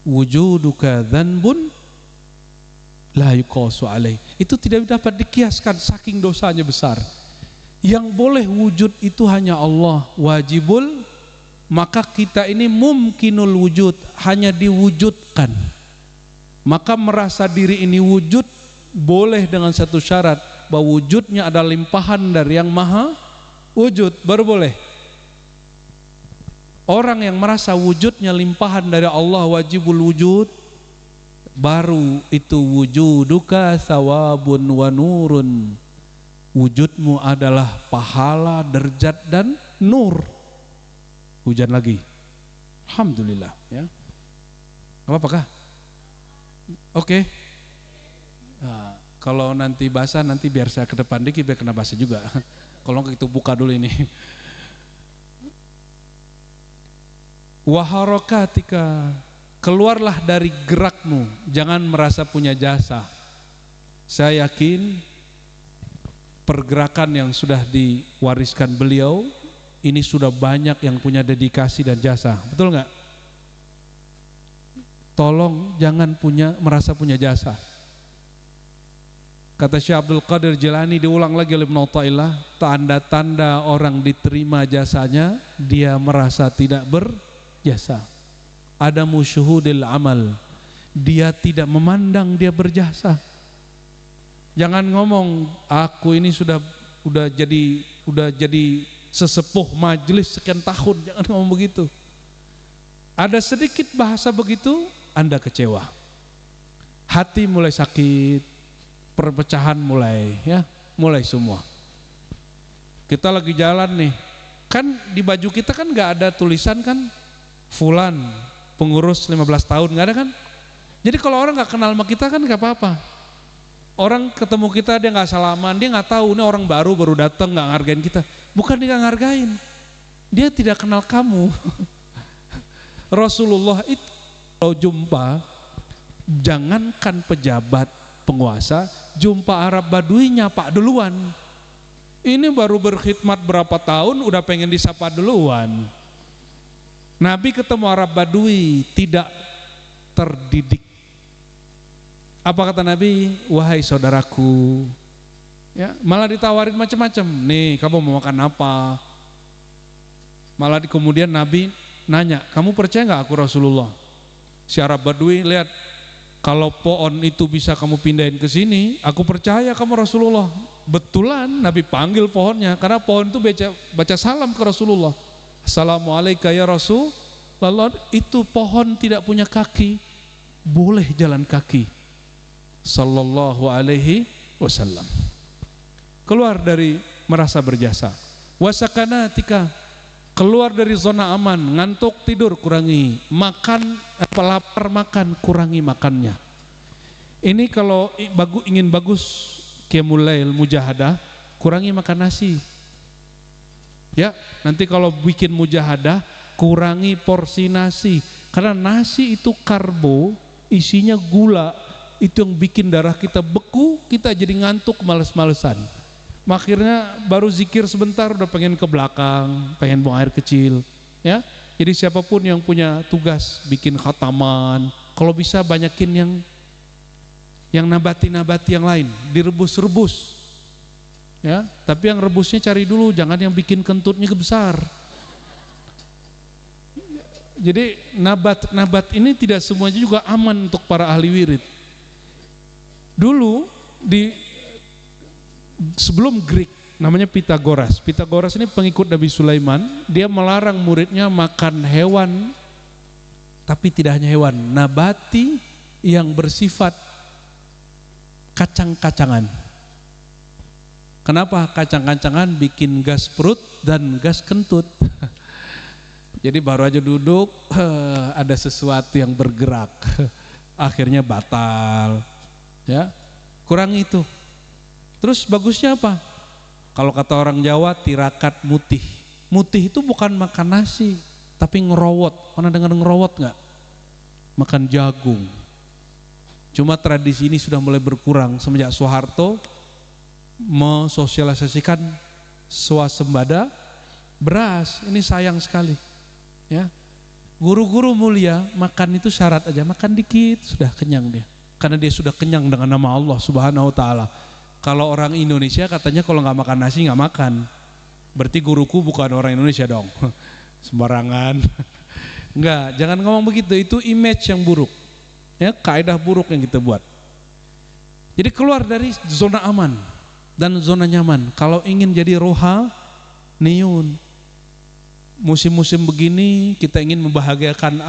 Wujuduka dzanbun la yuqasu alaih. Itu tidak dapat dikiaskan, saking dosanya besar. Yang boleh wujud itu hanya Allah, wajibul. Maka kita ini mumkinul wujud, hanya diwujudkan. Maka merasa diri ini wujud boleh dengan satu syarat, bahwa wujudnya adalah limpahan dari yang maha wujud, baru boleh. Orang yang merasa wujudnya limpahan dari Allah wajibul wujud, baru itu wujuduka sawabun wa nurun, wujudmu adalah pahala, derajat dan nur. Hujan lagi, alhamdulillah ya. Apakah? Oke. Nah, kalau nanti basah, nanti biar saya ke depan dikit biar kena basah juga. Kalau itu buka dulu ini. Waharokatika, keluarlah dari gerakmu, jangan merasa punya jasa. Saya yakin pergerakan yang sudah diwariskan beliau ini sudah banyak yang punya dedikasi dan jasa, betul nggak? Tolong jangan merasa punya jasa. Kata Syekh Abdul Qadir Jilani, diulang lagi oleh Ibnu Athaillah, tanda-tanda orang diterima jasanya, dia merasa tidak berjasa. Ada musyuhudil amal, dia tidak memandang dia berjasa. Jangan ngomong aku ini sudah jadi sesepuh majelis sekian tahun, jangan ngomong begitu. Ada sedikit bahasa begitu, Anda kecewa. Hati mulai sakit, perpecahan mulai semua. Kita lagi jalan nih, kan di baju kita kan nggak ada tulisan kan, fulan pengurus 15 tahun, nggak ada kan? Jadi kalau orang nggak kenal sama kita kan nggak apa-apa. Orang ketemu kita dia nggak salaman, dia nggak tahu ini orang baru datang, nggak ngargain kita. Bukan dia nggak ngargain, dia tidak kenal kamu. Rasulullah itu kalau jumpa, jangankan pejabat penguasa, jumpa Arab Badui nyapa duluan. Ini baru berkhidmat berapa tahun udah pengen disapa duluan. Nabi ketemu Arab Badui tidak terdidik. Apa kata Nabi? Wahai saudaraku, ya, malah ditawarin macam-macam. Nih, kamu mau makan apa? Malah kemudian Nabi nanya, kamu percaya nggak aku Rasulullah? Si Arab Badui lihat, kalau pohon itu bisa kamu pindahin ke sini, aku percaya kamu Rasulullah. Betulan Nabi panggil pohonnya, karena pohon itu baca salam ke Rasulullah. Assalamualaikum ya Rasulullah. Itu pohon tidak punya kaki, boleh jalan kaki. Sallallahu alaihi wasallam. Keluar dari merasa berjasa. Wasakanatika, keluar dari zona aman. Ngantuk tidur kurangi, makan lapar makan kurangi makannya. Ini kalau ingin bagus qiyamul lail mujahadah, kurangi makan nasi. Ya, nanti kalau bikin mujahadah kurangi porsi nasi, karena nasi itu karbo, isinya gula. Itu yang bikin darah kita beku, kita jadi ngantuk, males-malesan. Akhirnya baru zikir sebentar udah pengen ke belakang, pengen buang air kecil, ya. Jadi siapapun yang punya tugas bikin khataman, kalau bisa banyakin yang nabati yang lain, direbus-rebus, ya. Tapi yang rebusnya cari dulu, jangan yang bikin kentutnya besar. Jadi nabat ini tidak semuanya juga aman untuk para ahli wirid. Dulu sebelum Greek namanya Pitagoras. Pitagoras ini pengikut Nabi Sulaiman. Dia melarang muridnya makan hewan, tapi tidak hanya hewan, nabati yang bersifat kacang-kacangan. Kenapa? Kacang-kacangan bikin gas perut dan gas kentut. Jadi baru aja duduk ada sesuatu yang bergerak, akhirnya batal. Ya, kurang itu. Terus bagusnya apa? Kalau kata orang Jawa, tirakat mutih. Mutih itu bukan makan nasi, tapi ngerowot. Pernah dengar ngerowot nggak? Makan jagung. Cuma tradisi ini sudah mulai berkurang semenjak Soeharto mensosialisasikan swasembada beras. Ini sayang sekali. Ya, guru-guru mulia makan itu syarat aja, makan dikit sudah kenyang dia. Karena dia sudah kenyang dengan nama Allah Subhanahu wa ta'ala. Kalau orang Indonesia katanya kalau nggak makan nasi nggak makan, berarti guruku bukan orang Indonesia dong. Sembarangan. Enggak, jangan ngomong begitu, itu image yang buruk, ya, kaidah buruk yang kita buat. Jadi keluar dari zona aman dan zona nyaman. Kalau ingin jadi rohaniyun, musim-musim begini kita ingin membahagiakan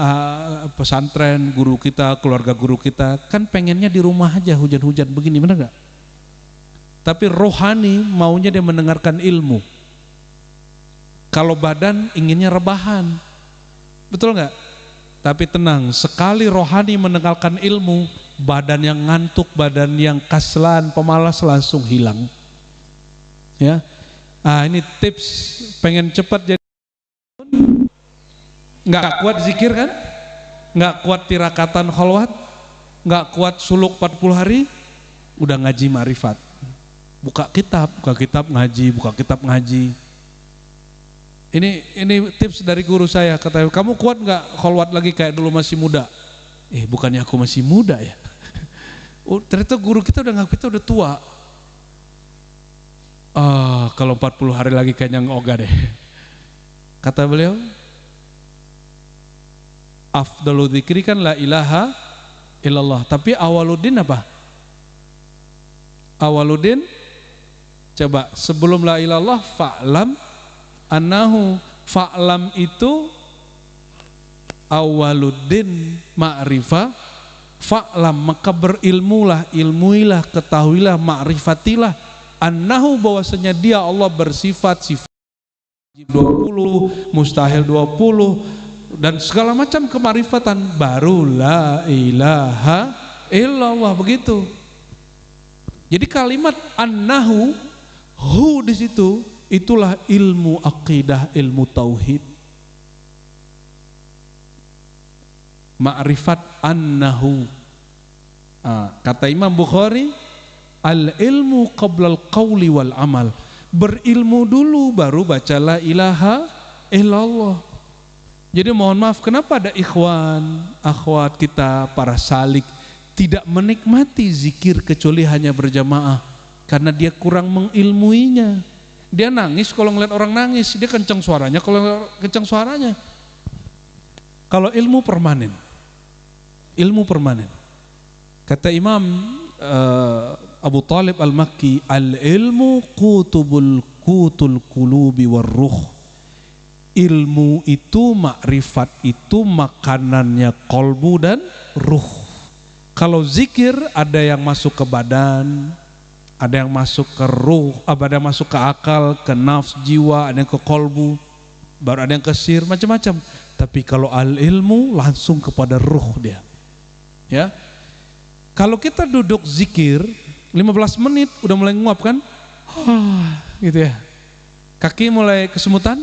pesantren, guru kita, keluarga guru kita, kan pengennya di rumah aja hujan-hujan begini, benar gak? Tapi rohani maunya dia mendengarkan ilmu. Kalau badan inginnya rebahan, betul nggak? Tapi tenang, sekali rohani mendengarkan ilmu, badan yang ngantuk, badan yang kaslan, pemalas langsung hilang. Ya, ini tips pengen cepat jadi. Nggak kuat zikir kan? Nggak kuat tirakatan kholwat, nggak kuat suluk 40 hari, udah ngaji ma'rifat. Buka kitab ngaji, buka kitab ngaji. Ini tips dari guru saya, kata kamu kuat nggak kholwat lagi kayak dulu masih muda? Bukannya aku masih muda ya? Ternyata guru kita udah ngaku kita udah tua. Kalau 40 hari lagi kayaknya nggak deh. Kata beliau, afdalu dzikri kan la ilaha illallah. Tapi awaluddin apa? Awaluddin, coba sebelum la ilallah fa'lam annahu, fa'lam itu awaluddin ma'rifah, fa'lam maka berilmulah, ilmuilah, ketahuilah, ma'rifatilah annahu bahwasanya dia Allah bersifat sifat 20, mustahil 20 dan segala macam kemarifatan, baru la ilaha illallah, begitu. Jadi kalimat annahu, hu di situ, itulah ilmu akidah, ilmu tauhid. Ma'rifat annahu. Kata Imam Bukhari, al ilmu qablal qawli wal amal. Berilmu dulu baru baca la ilaha illallah. Jadi mohon maaf, kenapa ada ikhwan, akhwat kita, para salik tidak menikmati zikir kecuali hanya berjamaah? Karena dia kurang mengilmuinya. Dia nangis kalau ngeliat orang nangis, dia kencang suaranya kalau kencang suaranya. Kalau ilmu permanen, ilmu permanen. Kata Imam Abu Talib Al-Makki, al-ilmu kutul qulubi warruh. Ilmu itu, makrifat itu makanannya kolbu dan ruh. Kalau zikir ada yang masuk ke badan, ada yang masuk ke ruh, ada yang masuk ke akal, ke nafs jiwa, ada yang ke kolbu, baru ada yang ke sir, macam-macam. Tapi kalau al-ilmu langsung kepada ruh dia. Ya. Kalau kita duduk zikir 15 menit udah mulai nguap kan? Gitu ya. Kaki mulai kesemutan?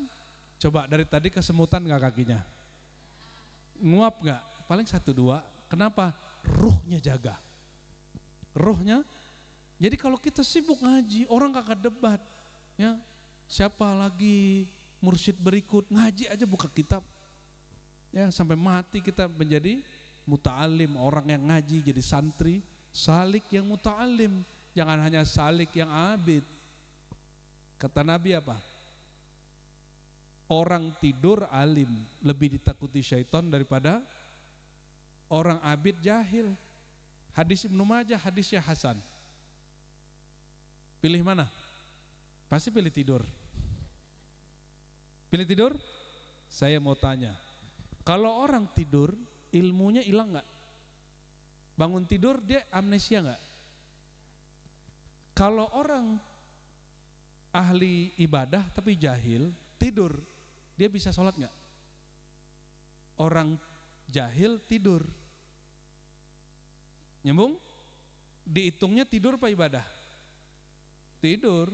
Coba dari tadi kesemutan nggak kakinya? Nguap nggak? Paling 1-2. Kenapa? Ruhnya jaga. Ruhnya. Jadi kalau kita sibuk ngaji, orang kakak debat, ya siapa lagi mursyid berikut, ngaji aja buka kitab, ya sampai mati kita menjadi muta'alim, orang yang ngaji jadi santri, salik yang muta'alim, jangan hanya salik yang abid. Kata Nabi apa? Orang tidur alim lebih ditakuti syaitan daripada orang abid jahil. Hadis Ibnu Majah, hadisnya Hasan. Pilih mana? Pasti pilih tidur. Pilih tidur? Saya mau tanya, kalau orang tidur ilmunya hilang nggak? Bangun tidur dia amnesia nggak? Kalau orang ahli ibadah tapi jahil tidur, dia bisa sholat nggak? Orang jahil tidur, nyambung? Dihitungnya tidur apa ibadah? Tidur.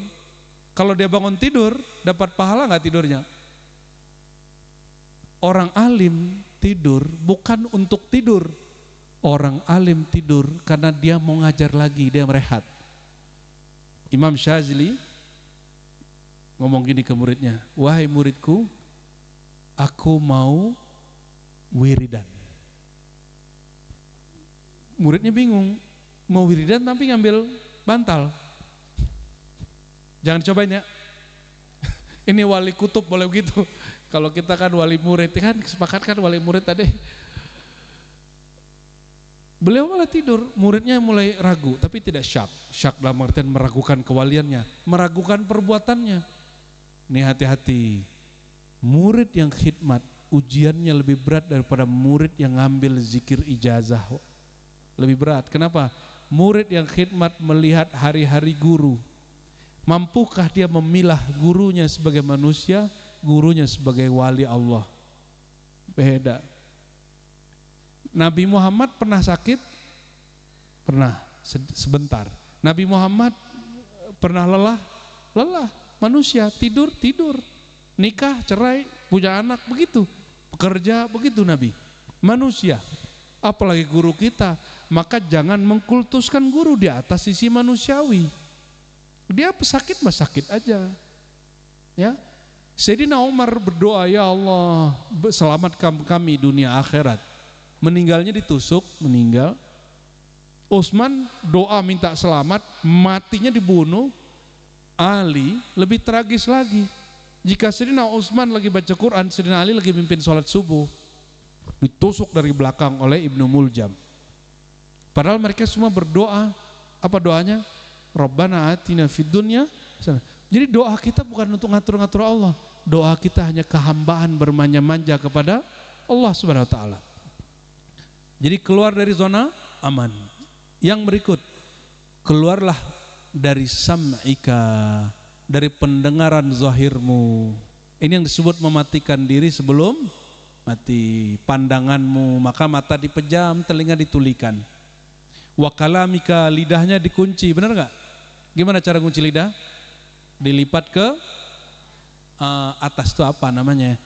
Kalau dia bangun tidur, dapat pahala nggak tidurnya? Orang alim tidur bukan untuk tidur. Orang alim tidur karena dia mau ngajar lagi, dia merehat. Imam Syazili ngomong gini ke muridnya, wahai muridku, aku mau wiridan. Muridnya bingung, mau wiridan tapi ngambil bantal. Jangan cobain ya. Ini wali kutub boleh begitu. Kalau kita kan wali murid, kan sepakat kan wali murid tadi. Beliau malah tidur, muridnya mulai ragu, tapi tidak syak. Syak dalam artian meragukan kewaliannya, meragukan perbuatannya. Nih hati-hati, murid yang khidmat ujiannya lebih berat daripada murid yang ngambil zikir ijazah. Lebih berat, kenapa? Murid yang khidmat melihat hari-hari guru. Mampukah dia memilah gurunya sebagai manusia, gurunya sebagai wali Allah? Beda. Nabi Muhammad pernah sakit? Pernah, sebentar. Nabi Muhammad pernah lelah? Lelah. Manusia, tidur? Nikah, cerai, punya anak, begitu. Bekerja, begitu Nabi. Manusia. Apalagi guru kita. Maka jangan mengkultuskan guru di atas sisi manusiawi. Dia pesakit mah sakit aja. Ya. Sayyidina Umar berdoa, ya Allah, selamatkan kami dunia akhirat. Meninggalnya ditusuk, meninggal. Utsman doa minta selamat, matinya dibunuh. Ali lebih tragis lagi. Jika Sayyidina Utsman lagi baca Quran, Sayyidina Ali lagi mimpin sholat subuh, ditusuk dari belakang oleh Ibnu Muljam. Padahal mereka semua berdoa, apa doanya? Rabbana atina fid dunya. Jadi doa kita bukan untuk ngatur-ngatur Allah. Doa kita hanya kehambaan bermanja-manja kepada Allah Subhanahu wa taala. Jadi keluar dari zona aman. Yang berikut, keluarlah dari sam'ika, dari pendengaran zahirmu. Ini yang disebut mematikan diri sebelum mati. Pandanganmu, maka mata dipejam, telinga ditulikan. Wa kalamika, lidahnya dikunci, benar nggak? Gimana cara kunci lidah? Dilipat ke atas, itu apa namanya?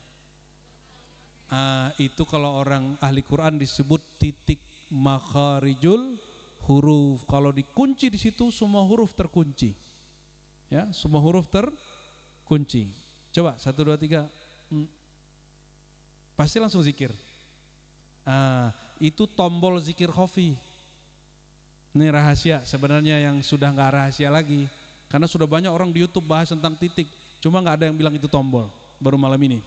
Itu kalau orang ahli Quran disebut titik makharijul huruf. Kalau dikunci di situ semua huruf terkunci. Ya, semua huruf terkunci. Coba 1 2 3. Pasti langsung zikir. Itu tombol zikir khafi. Ini rahasia sebenarnya yang sudah nggak rahasia lagi, karena sudah banyak orang di YouTube bahas tentang titik, cuma nggak ada yang bilang itu tombol. Baru malam ini.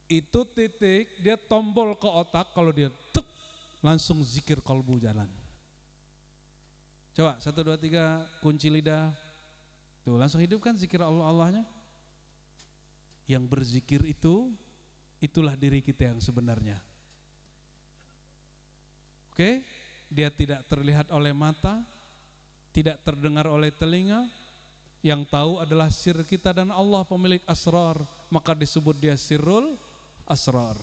Itu titik, dia tombol ke otak, kalau dia tuk, langsung zikir kolbu jalan. Coba 1 2 3, kunci lidah. Tuh, langsung hidupkan zikir Allah-Allahnya. Yang berzikir itu, itulah diri kita yang sebenarnya. Oke? Dia tidak terlihat oleh mata, tidak terdengar oleh telinga. Yang tahu adalah sir kita dan Allah pemilik asrar, maka disebut dia sirrul asrar.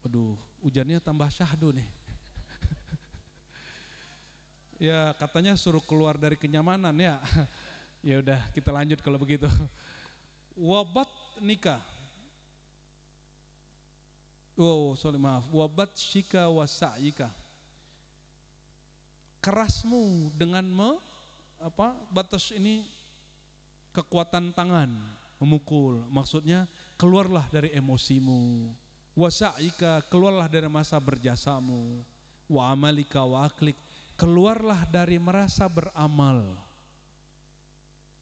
Waduh, hujannya tambah syahdu nih. Ya, katanya suruh keluar dari kenyamanan ya. Ya udah, kita lanjut kalau begitu. Wabat nikah. Wabat syika wasa'ika. Kerasmu dengan batas ini, kekuatan tangan memukul, maksudnya keluarlah dari emosimu. Wasa'ika, keluarlah dari masa berjasamu. Wa amalika wa aklik, keluarlah dari merasa beramal.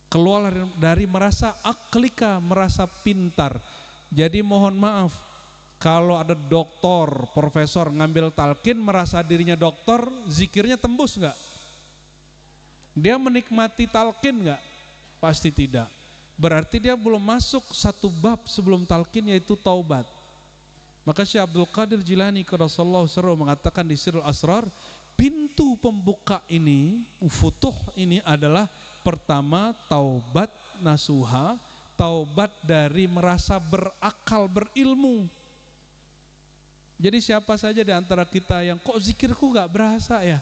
Keluarlah dari merasa aklika, merasa pintar. Jadi mohon maaf, kalau ada doktor, profesor ngambil talqin merasa dirinya dokter, zikirnya tembus nggak? Dia menikmati talqin nggak? Pasti tidak. Berarti dia belum masuk satu bab sebelum talqin, yaitu taubat. Maka Syekh Abdul Qadir Jilani qaddasallahu sirrahu mengatakan di Sirrul Asrar, pintu pembuka ini, futuh ini adalah pertama taubat nasuha, taubat dari merasa berakal, berilmu. Jadi siapa saja di antara kita yang kok zikirku gak berasa ya,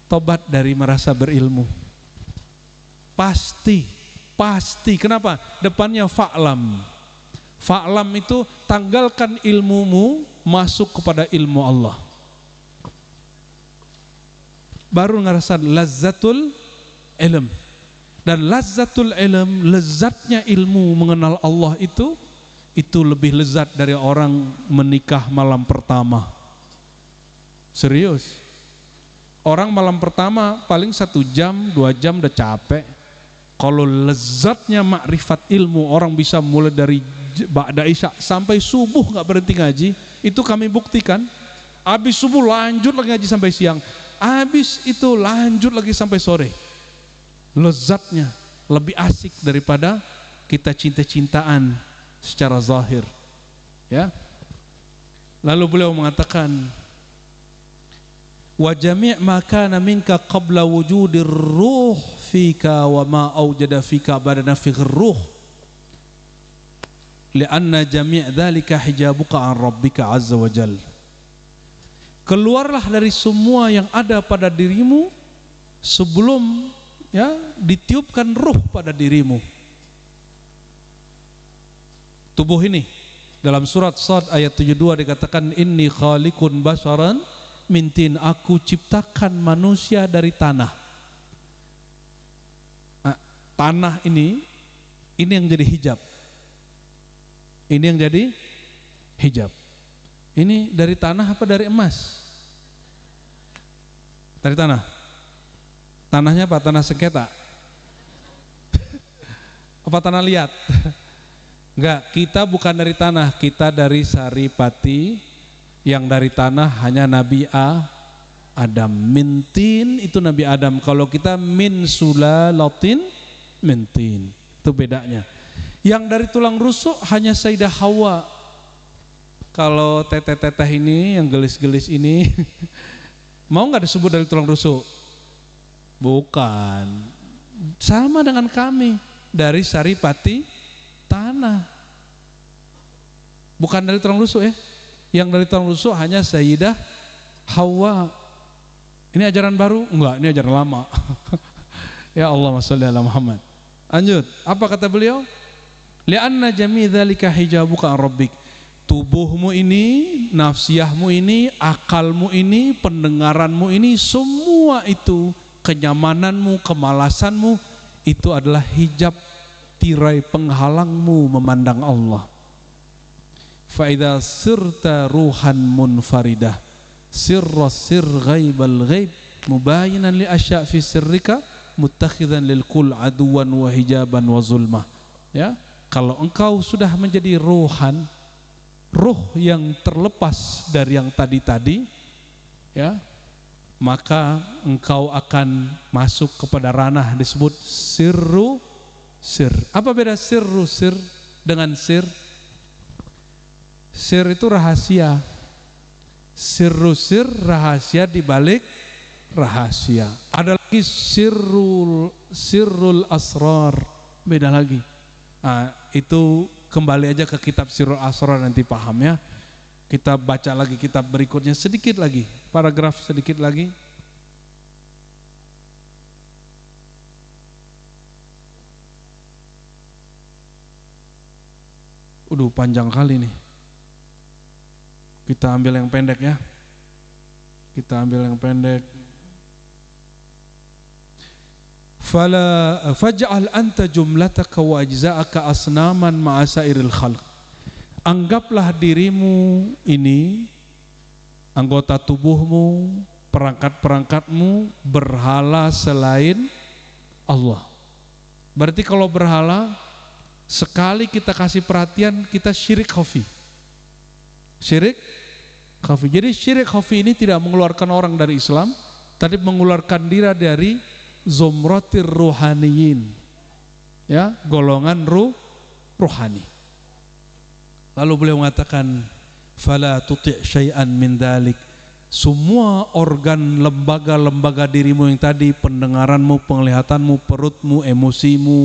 tobat dari merasa berilmu. Pasti. Kenapa? Depannya fa'lam. Fa'lam itu tanggalkan ilmumu, masuk kepada ilmu Allah. Baru ngerasain lazzatul ilm. Dan lazzatul ilm, lezatnya ilmu mengenal Allah itu lebih lezat dari orang menikah malam pertama. Serius. Orang malam pertama paling 1 jam, 2 jam udah capek. Kalau lezatnya makrifat ilmu, orang bisa mulai dari ba'da isya sampai subuh nggak berhenti ngaji. Itu kami buktikan. Habis subuh lanjut lagi ngaji sampai siang. Habis itu lanjut lagi sampai sore. Lezatnya lebih asik daripada kita cinta-cintaan secara zahir. Ya. Lalu beliau mengatakan, wa jami' ma kana minka qabla wujudir ruh fika wa ma awjada fika ba'da nafikhir ruh li'anna jami' dhalika hijabuka an rabbika azza wa jal. Keluarlah dari semua yang ada pada dirimu sebelum ya ditiupkan ruh pada dirimu. Tubuh ini dalam surat Shad ayat 72 dikatakan inni khaliqun basharan min tin, aku ciptakan manusia dari tanah. Nah, tanah ini yang jadi hijab. Ini yang jadi hijab. Ini dari tanah apa dari emas? Dari tanah. Tanahnya apa? Tanah sengketa. Apa tanah liat? Enggak, kita bukan dari tanah, kita dari saripati. Yang dari tanah hanya Nabi Adam. Mintin itu Nabi Adam. Kalau kita min sulalatin mintin, itu bedanya. Yang dari tulang rusuk hanya Sayyidah Hawa. Kalau teteh-teteh ini yang gelis-gelis ini mau nggak disebut dari tulang rusuk? Bukan. Sama dengan kami, dari saripati tanah. Bukan dari tulang rusuk ya. Yang dari tulang rusuk hanya Sayyidah Hawa. Ini ajaran baru? Enggak, ini ajaran lama. Ya Allahumma shalli ala Muhammad. Lanjut, apa kata beliau? Li'anna jami' dzalika hijabuka an rabbik. Tubuhmu ini, nafsiyahmu ini, akalmu ini, pendengaranmu ini, semua itu, kenyamananmu, kemalasanmu, itu adalah hijab tirai penghalangmu memandang Allah. Fa'idha sirta ruhan munfaridah sirra sir ghaibal ghaib mubayinan li asya' fi sirrika muttakhidan lil kul aduwan wa hijaban wa zulmah. Ya, kalau engkau sudah menjadi ruhan, ruh yang terlepas dari yang tadi-tadi, ya, maka engkau akan masuk kepada ranah disebut sirru sir. Apa beda sirru sir dengan sir? Sir itu rahasia. Sirru sir, rahasia di balik rahasia. Ada lagi sirrul asrar, beda lagi. Nah, itu kembali aja ke kitab Sirrul Asrar, nanti paham ya. Kita baca lagi kitab berikutnya sedikit lagi, paragraf sedikit lagi. Panjang kali nih. Kita ambil yang pendek ya. Kita ambil yang pendek. Faj'al anta jumlataka wa ajza'aka asnaman ma'asairil khalq. Anggaplah dirimu ini, anggota tubuhmu, perangkat-perangkatmu berhala selain Allah. Berarti kalau berhala, sekali kita kasih perhatian, kita syirik khafi. Syirik khafi. Jadi syirik khafi ini tidak mengeluarkan orang dari Islam, tapi mengeluarkan diri dari zumratir ruhaniyin, ya, golongan ruhani. Lalu beliau mengatakan, fala tuti' syai'an min dzalik. Semua organ lembaga-lembaga dirimu yang tadi, pendengaranmu, penglihatanmu, perutmu, emosimu,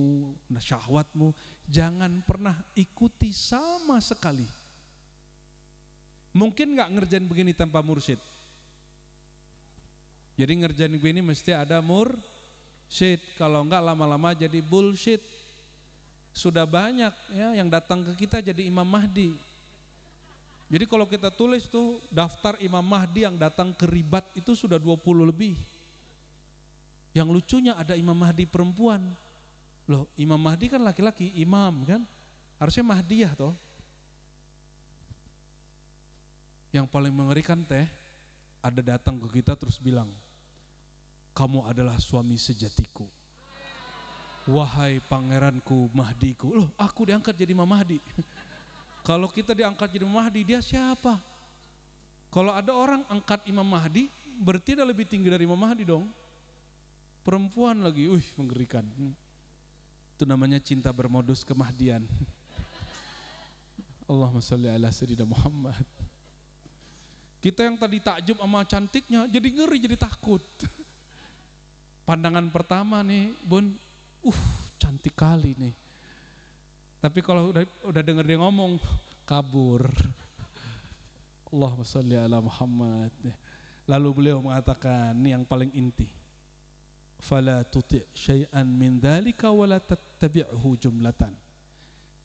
syahwatmu, jangan pernah ikuti sama sekali. Mungkin nggak ngerjain begini tanpa mursyid. Jadi ngerjain begini mesti ada mursyid. Kalau enggak lama-lama jadi bullshit. Sudah banyak ya yang datang ke kita jadi Imam Mahdi. Jadi kalau kita tulis tuh daftar Imam Mahdi yang datang ke ribat itu sudah 20 lebih. Yang lucunya ada Imam Mahdi perempuan. Loh, Imam Mahdi kan laki-laki, imam kan? Harusnya Mahdiyah toh. Yang paling mengerikan teh, ada datang ke kita terus bilang, kamu adalah suami sejatiku. Wahai pangeranku Mahdiku. Loh, aku diangkat jadi Imam Mahdi. Kalau kita diangkat jadi Mahdi, dia siapa? Kalau ada orang angkat Imam Mahdi, berarti dia lebih tinggi dari Imam Mahdi dong. Perempuan lagi, mengerikan. Itu namanya cinta bermodus kemahdian. Allahumma sholli ala sayyidina Muhammad. Kita yang tadi takjub sama cantiknya, jadi ngeri, jadi takut. Pandangan pertama nih, Bun, cantik kali nih. Tapi kalau udah denger dia ngomong, kabur. Allahumma sholli ala Muhammad. Lalu beliau mengatakan, ini yang paling inti. Fala tuti' syai'an min dzalika wa la tattabi'hu jumlatan.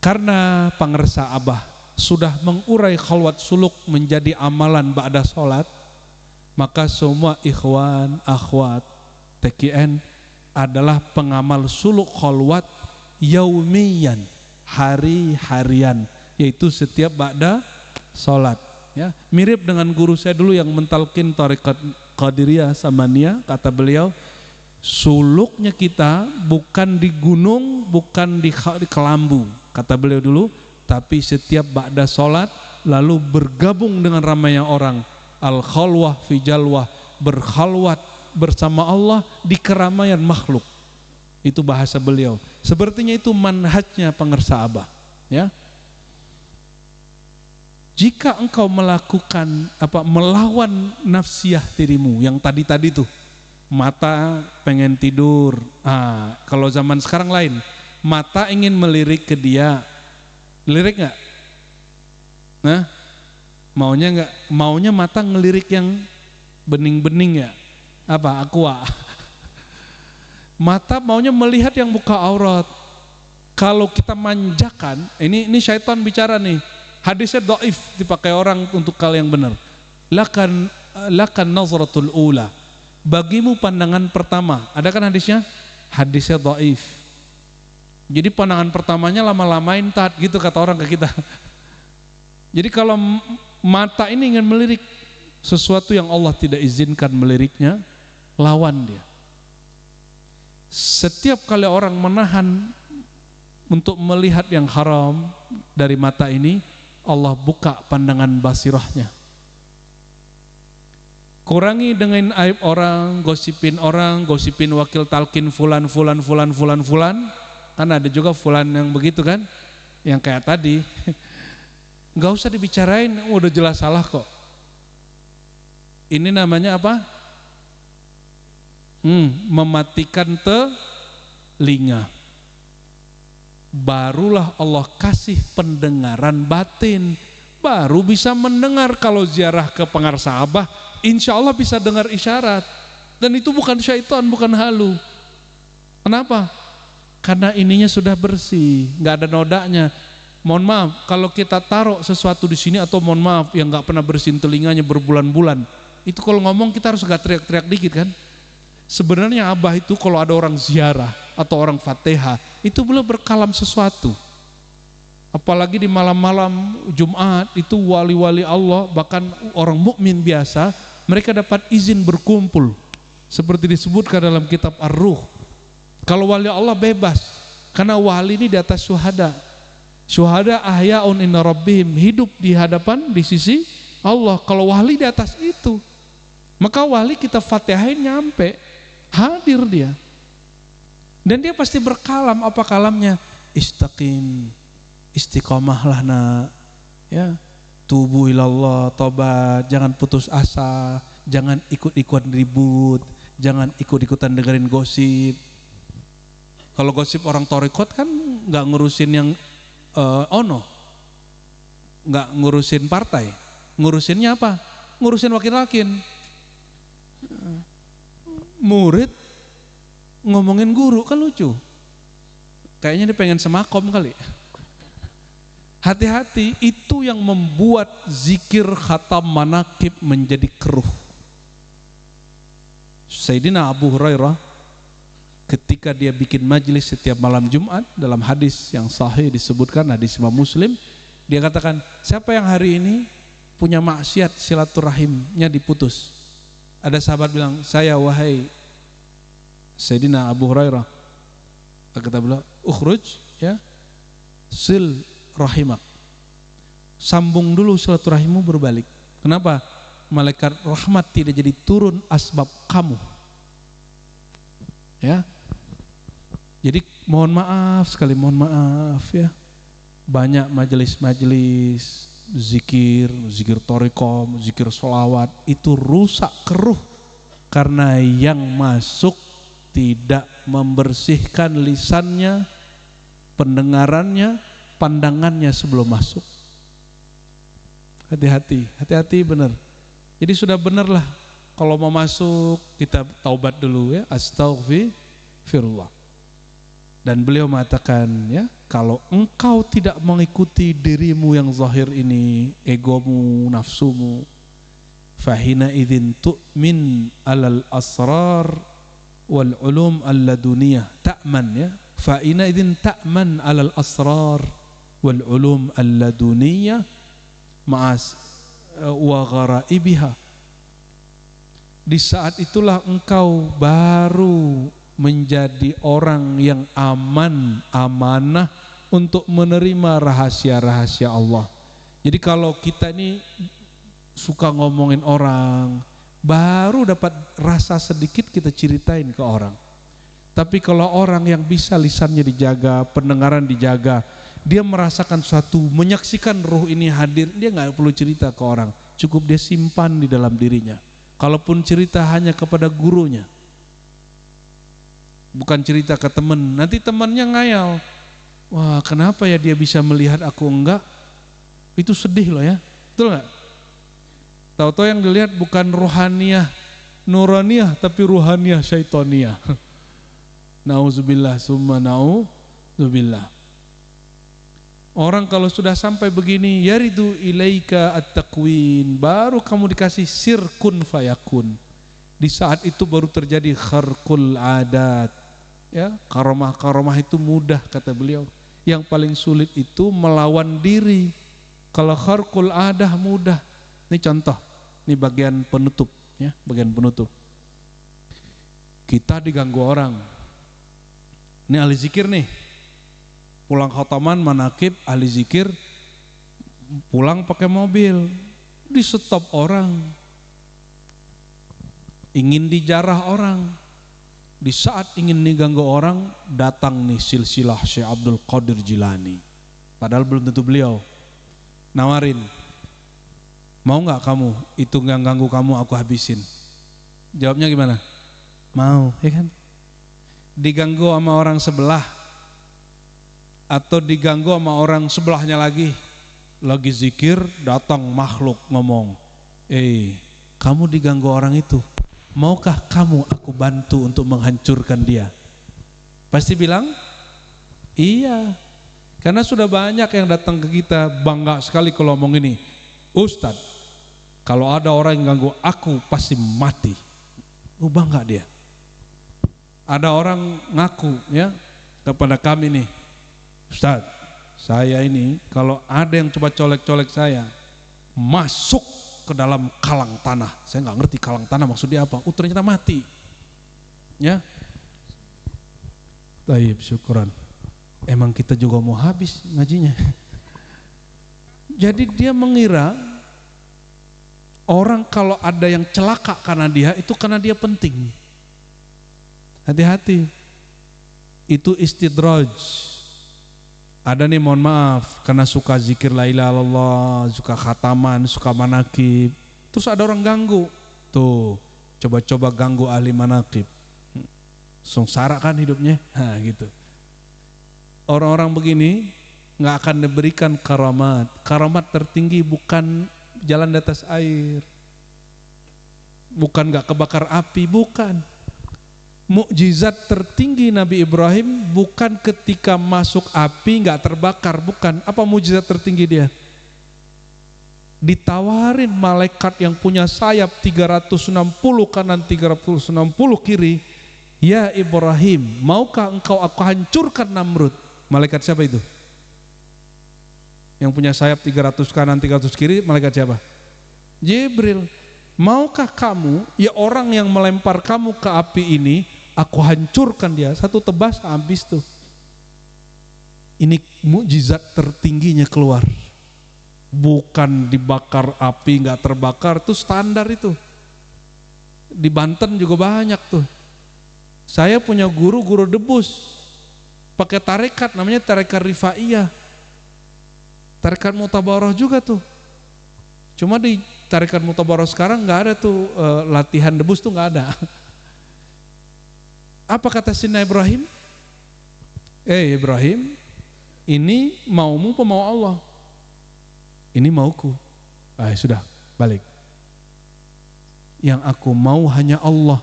Karena pangersa Abah sudah mengurai khalwat suluk menjadi amalan ba'da salat, maka semua ikhwan, akhwat, TKN adalah pengamal suluk khalwat yaumiyan, hari-harian, yaitu setiap ba'da salat. Ya, mirip dengan guru saya dulu yang mentalkin tarekat Qadiriyah Samaniyah. Kata beliau, suluknya kita bukan di gunung, bukan di kelambu, kata beliau dulu, tapi setiap ba'da salat lalu bergabung dengan ramainya orang, al khalwah fi jalwah, berkhalwat bersama Allah di keramaian makhluk. Itu bahasa beliau. Sepertinya itu manhajnya pangersa Abah, ya. Jika engkau melakukan melawan nafsiyah dirimu yang tadi tuh, mata pengen tidur. Kalau zaman sekarang lain, mata ingin melirik ke dia, lirik nggak? Nah, maunya nggak? Maunya mata ngelirik yang bening-bening ya? Aqua. Mata maunya melihat yang buka aurat. Kalau kita manjakan, ini syaitan bicara nih. Hadisnya dhaif, dipakai orang untuk hal yang benar. Lakan nazratul ula. Bagimu pandangan pertama. Ada kan hadisnya? Hadisnya dhaif. Jadi pandangan pertamanya lama-lamain tat, gitu kata orang ke kita. Jadi kalau mata ini ingin melirik sesuatu yang Allah tidak izinkan meliriknya, lawan dia. Setiap kali orang menahan untuk melihat yang haram dari mata ini, Allah buka pandangan basirahnya. Kurangi dengan aib orang, gosipin wakil talkin fulan. Kan ada juga fulan yang begitu kan, yang kayak tadi. Nggak usah dibicarain, udah jelas salah kok. Ini namanya apa? Mematikan telinga. Barulah Allah kasih pendengaran batin, baru bisa mendengar. Kalau ziarah ke pangarsa Abah, insya Allah bisa dengar isyarat. Dan itu bukan syaitan, bukan halu. Kenapa? Karena ininya sudah bersih, nggak ada nodanya. Mohon maaf, kalau kita taruh sesuatu di sini, atau mohon maaf yang nggak pernah bersihin telinganya berbulan-bulan, itu kalau ngomong kita harus agak teriak-teriak dikit kan. Sebenarnya Abah itu kalau ada orang ziarah atau orang Fatihah, itu belum berkalam sesuatu. Apalagi di malam-malam Jumat, itu wali-wali Allah, bahkan orang mukmin biasa, mereka dapat izin berkumpul. Seperti disebutkan dalam kitab Ar-Ruh. Kalau wali Allah bebas, karena wali ini di atas syuhada. Syuhada ahya'un inna rabbihim, hidup di hadapan, di sisi Allah. Kalau wali di atas itu, maka wali kita Fatihain nyampe, hadir dia. Dan dia pasti berkalam. Apa kalamnya? Istaqim, istiqomahlah nak, ya. Tubu ilallah, tobat, jangan putus asa, jangan ikut-ikutan ribut, jangan ikut-ikutan dengerin gosip. Kalau gosip orang torikot kan nggak ngurusin yang nggak ngurusin partai, ngurusinnya apa? Ngurusin wakil-wakil. Murid ngomongin guru kan lucu. Kayaknya dia pengen semakom kali. Hati-hati, itu yang membuat zikir khatam manakib menjadi keruh. Sayyidina Abu Hurairah ketika dia bikin majlis setiap malam Jumat, dalam hadis yang sahih disebutkan, hadis Imam Muslim, dia katakan, siapa yang hari ini punya maksiat silaturahimnya diputus? Ada sahabat bilang, saya wahai Sayyidina Abu Hurairah. Kata beliau, ukhruj, ya, sil rahimak, sambung dulu silaturahimmu berbalik. Kenapa? Malaikat rahmat tidak jadi turun asbab kamu. Ya. Jadi mohon maaf sekali, mohon maaf ya. Banyak majelis-majelis zikir, zikir thariqah, zikir sholawat itu rusak keruh karena yang masuk tidak membersihkan lisannya, pendengarannya, pandangannya sebelum masuk. Hati-hati, hati-hati benar. Jadi sudah benarlah kalau mau masuk kita taubat dulu ya, astaghfirullah. Dan beliau mengatakan ya, kalau engkau tidak mengikuti dirimu yang zahir ini, egomu, nafsumu, fahina idzin tu'min alal asrar wal ulum alladuniyah, ta'man ya, fahina idzin ta'man alal asrar wal ulum alladuniyah ma'as wa gharaibiha. Di saat itulah engkau baru menjadi orang yang amanah untuk menerima rahasia-rahasia Allah. Jadi kalau kita ini suka ngomongin orang, baru dapat rasa sedikit kita ceritain ke orang. Tapi kalau orang yang bisa lisannya dijaga, pendengaran dijaga, dia merasakan suatu, menyaksikan ruh ini hadir, dia nggak perlu cerita ke orang, cukup dia simpan di dalam dirinya. Kalaupun cerita hanya kepada gurunya, bukan cerita ke teman, nanti temannya ngayal, wah kenapa ya dia bisa melihat aku enggak, itu sedih loh ya, betul nggak? Tahu-tahu yang dilihat bukan rohaniyah nuraniyah tapi ruhaniyah syaitoniyah. Nauzubillah summa nauzubillah. Orang kalau sudah sampai begini, yaridu ilaika at-takwin, baru kamu dikasih sirkun fayakun. Di saat itu baru terjadi kharqul adat. Ya, karomah-karomah itu mudah kata beliau. Yang paling sulit itu melawan diri. Kalau kharqul adah mudah. Ini contoh, ini bagian penutup ya, bagian penutup. Kita diganggu orang. Ini ahli zikir nih. Pulang khataman manakib ahli zikir, pulang pakai mobil, di stop orang. Ingin dijarah orang. Di saat ingin diganggu orang, datang nih silsilah Syekh Abdul Qadir Jilani. Padahal belum tentu beliau. Nawarin, mau nggak kamu itu yang ganggu kamu aku habisin? Jawabnya gimana? Mau, ya kan? Diganggu sama orang sebelah atau diganggu sama orang sebelahnya lagi zikir, datang makhluk ngomong, kamu diganggu orang itu, maukah kamu aku bantu untuk menghancurkan dia? Pasti bilang iya, karena sudah banyak yang datang ke kita bangga sekali kalau ngomong ini, Ustadz kalau ada orang yang ganggu aku pasti mati. Bangga dia. Ada orang ngaku ya kepada kami nih, Ustadz saya ini kalau ada yang coba colek-colek saya, masuk ke dalam kalang tanah. Saya nggak ngerti kalang tanah maksudnya apa. Ternyata mati. Ya. Taib, syukuran. Emang kita juga mau habis ngajinya. Jadi dia mengira orang kalau ada yang celaka karena dia, itu karena dia penting. Hati-hati. Itu istidraj. Ada nih mohon maaf karena suka zikir la ilaha illallah, suka khataman, suka manakib, terus ada orang ganggu, tuh coba-coba ganggu ahli manakib, sengsara kan hidupnya, gitu. Orang-orang begini nggak akan diberikan karamat. Karamat tertinggi bukan jalan di atas air, bukan nggak kebakar api, bukan. Mukjizat tertinggi Nabi Ibrahim bukan ketika masuk api nggak terbakar, bukan. Apa mukjizat tertinggi dia? Ditawarin malaikat yang punya sayap 360 kanan 360 kiri, ya Ibrahim, maukah engkau aku hancurkan Namrud? Malaikat siapa itu? Yang punya sayap 300 kanan 300 kiri, malaikat siapa? Jibril. Maukah kamu, ya orang yang melempar kamu ke api ini, aku hancurkan dia, satu tebas habis tuh. Ini mukjizat tertingginya keluar. bukan dibakar api nggak terbakar, tuh standar itu. Di Banten juga banyak tuh. Saya punya guru debus pakai tarekat, namanya tarekat Rifaiyah, tarekat Mutabaroh juga tuh. Cuma di tarekat Mutabaroh sekarang nggak ada tuh latihan debus tuh, nggak ada. Apa kata Sayyidina Ibrahim? Ibrahim, ini maumu apa mau Allah? Ini mauku. Sudah, balik. Yang aku mau hanya Allah.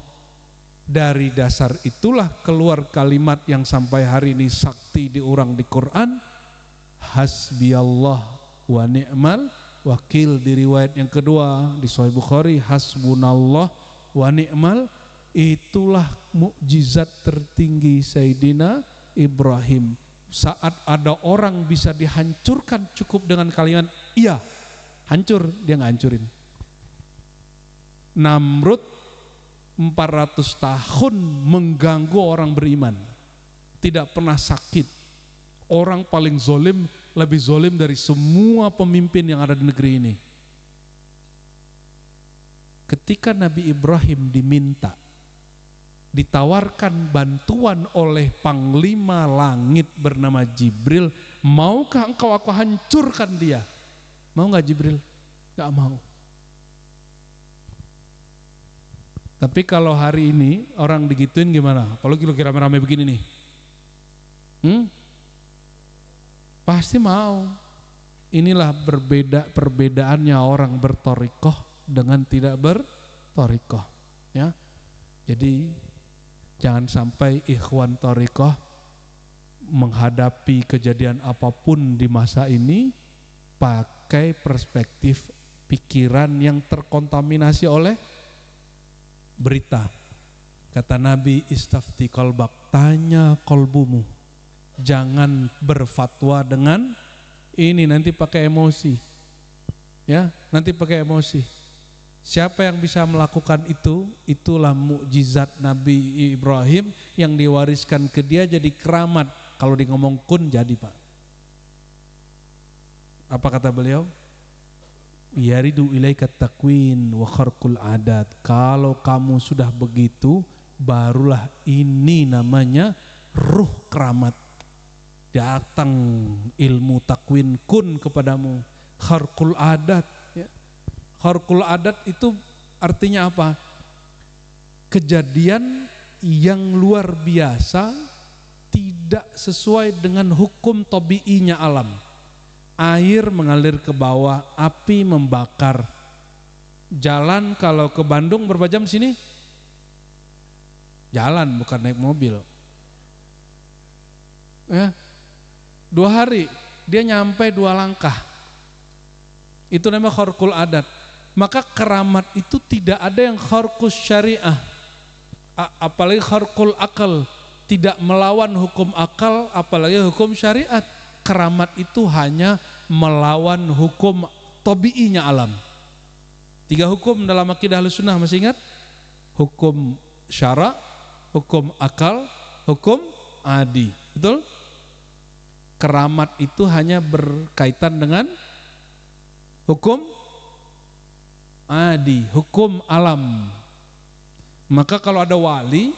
Dari dasar itulah keluar kalimat yang sampai hari ini sakti diurang di Quran, hasbiyallah wa ni'mal wakil. Di riwayat yang kedua di Sahih Bukhari, hasbunallah wa ni'mal. Itulah mukjizat tertinggi Sayyidina Ibrahim. Saat ada orang bisa dihancurkan cukup dengan kalimat iya, hancur, dia nggak hancurin. Namrud 400 tahun mengganggu orang beriman, tidak pernah sakit. Orang paling zolim, lebih zolim dari semua pemimpin yang ada di negeri ini. Ketika Nabi Ibrahim ditawarkan bantuan oleh Panglima Langit bernama Jibril, maukah engkau aku hancurkan dia? Mau nggak Jibril? Nggak mau. Tapi kalau hari ini orang digituin gimana? Kalau kira-kira rame-rame begini nih, pasti mau. Inilah perbedaannya orang bertorikoh dengan tidak bertorikoh, ya. Jadi jangan sampai ikhwan torikoh menghadapi kejadian apapun di masa ini pakai perspektif pikiran yang terkontaminasi oleh berita. Kata Nabi, istafti qalbak, tanya kolbumu, jangan berfatwa dengan ini, nanti pakai emosi, ya, nanti pakai emosi. Siapa yang bisa melakukan itu? Itulah mukjizat Nabi Ibrahim yang diwariskan ke dia jadi keramat. Kalau di ngomong kun jadi, Pak. Apa kata beliau? Yaridu ilaika takwin wa kharqul adat. Kalau kamu sudah begitu, barulah ini namanya ruh keramat. Datang ilmu takwin kun kepadamu. Kharqul adat, ya. Kharqul adat itu artinya apa? Kejadian yang luar biasa tidak sesuai dengan hukum tabiinya alam. Air mengalir ke bawah, api membakar. Jalan kalau ke Bandung berapa jam sini? Jalan, bukan naik mobil. Ya, 2 hari dia nyampe 2 langkah. Itu namanya kharqul adat. Maka keramat itu tidak ada yang kharqus syariah, apalagi kharqul akal, tidak melawan hukum akal, apalagi hukum syariat. Keramat itu hanya melawan hukum tabiinya alam. 3 hukum dalam akidah Ahlussunnah, masih ingat? Hukum syara, hukum akal, hukum adi. Betul? Keramat itu hanya berkaitan dengan hukum adi, hukum alam. Maka kalau ada wali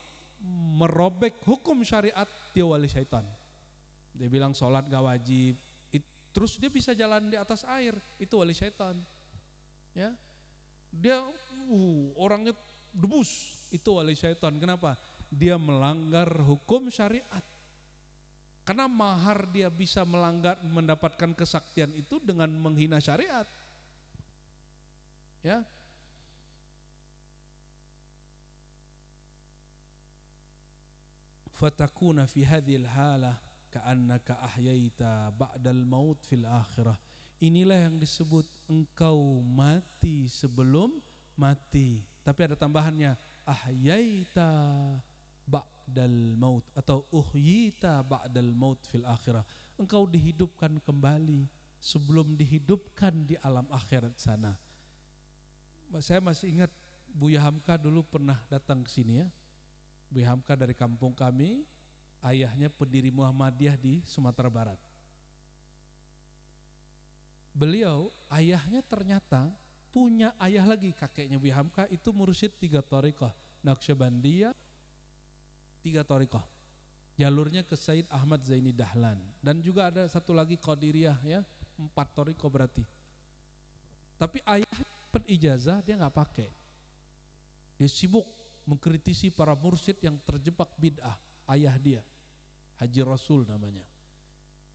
merobek hukum syariat, dia wali syaitan. Dia bilang sholat gak wajib, terus dia bisa jalan di atas air, itu wali syaitan. Ya, dia orangnya debus, itu wali syaitan. Kenapa? Dia melanggar hukum syariat. Karena mahar dia bisa melanggar, mendapatkan kesaktian itu dengan menghina syariat. Ya, fatakuna fi hadhil halah ka'annaka ahyaita ba'dal maut fil akhirah. Inilah yang disebut engkau mati sebelum mati. Tapi ada tambahannya, ahyaita ba'dal maut atau uhyita ba'dal maut fil akhirah. Engkau dihidupkan kembali sebelum dihidupkan di alam akhirat sana. Saya masih ingat Buya Hamka dulu pernah datang ke sini, ya. Buya Hamka dari kampung kami, ayahnya pendiri Muhammadiyah di Sumatera Barat. Beliau ayahnya ternyata punya ayah lagi, kakeknya Buya Hamka itu mursyid 3 thariqah, Naqsyabandiyah 3 thariqah. Jalurnya ke Said Ahmad Zaini Dahlan, dan juga ada satu lagi Qadiriyah ya, 4 thariqah berarti. Tapi ayah dapat ijazah dia nggak pakai. Dia sibuk mengkritisi para mursyid yang terjebak bid'ah. Ayah dia Haji Rasul namanya.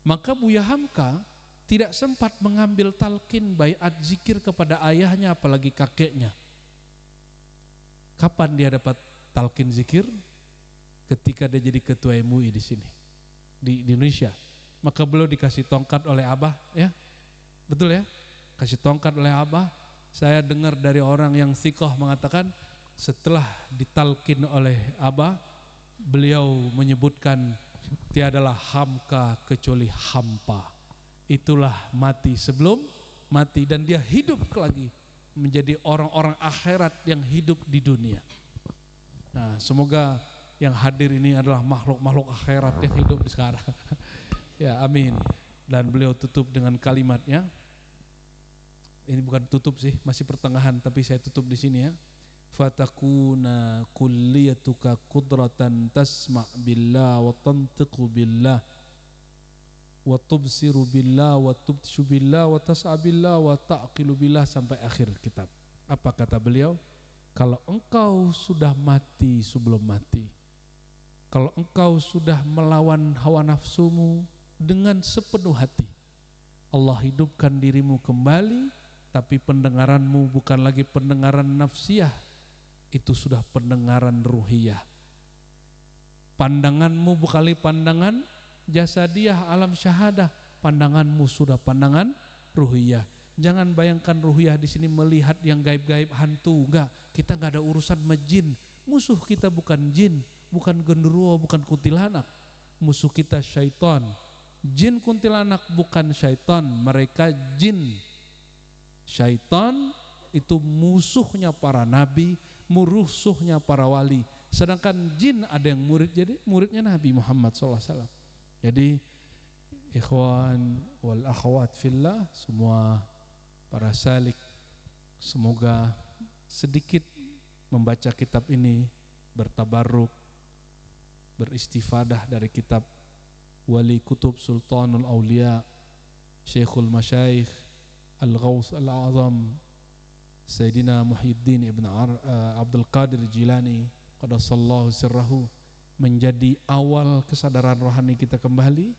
Maka Buya Hamka tidak sempat mengambil talqin baiat zikir kepada ayahnya apalagi kakeknya. Kapan dia dapat talqin zikir? Ketika dia jadi ketua MUI di sini di Indonesia. Maka beliau dikasih tongkat oleh Abah ya. Betul ya? Kasih tongkat oleh Abah. Saya dengar dari orang yang thiqah mengatakan setelah ditalqin oleh Abah, beliau menyebutkan tiadalah Hamka kecuali hampa. Itulah mati sebelum mati, dan dia hidup lagi menjadi orang-orang akhirat yang hidup di dunia. Nah, semoga yang hadir ini adalah makhluk-makhluk akhirat yang hidup di sekarang. Ya, amin. Dan beliau tutup dengan kalimatnya. Ini bukan tutup sih, masih pertengahan, tapi saya tutup di sini ya. Fatakuna kulliyatuka qudratan tasma' billah wa tantiqu billah wa tubsiru billah wa tubshu billah wa tas'a billah wa ta'qilu billah sampai akhir kitab. Apa kata beliau? Kalau engkau sudah mati sebelum mati, kalau engkau sudah melawan hawa nafsumu dengan sepenuh hati, Allah hidupkan dirimu kembali, tapi pendengaranmu bukan lagi pendengaran nafsiyah, itu sudah pendengaran ruhiyah. Pandanganmu bukan lagi pandangan jasadiyah alam syahadah, pandanganmu sudah pandangan ruhiyah. Jangan bayangkan ruhiyah di sini melihat yang gaib-gaib hantu, enggak. Kita enggak ada urusan majin. Musuh kita bukan jin, bukan genderuwo, bukan kuntilanak. Musuh kita syaitan. Jin kuntilanak bukan syaitan, mereka jin. Syaitan itu musuhnya para nabi, musuhnya para wali. Sedangkan jin ada yang murid, jadi muridnya Nabi Muhammad SAW. Jadi ikhwan wal akhwat fillah, semua para salik, semoga sedikit membaca kitab ini, bertabarruk, beristifadah dari kitab Wali Kutub Sultanul Aulia Syekhul Masyaikh Al-Ghaus Al-Azam Sayyidina Muhyiddin Ibn Abdul Qadir Jilani qaddasallahu sirrahu, menjadi awal kesadaran rohani kita kembali.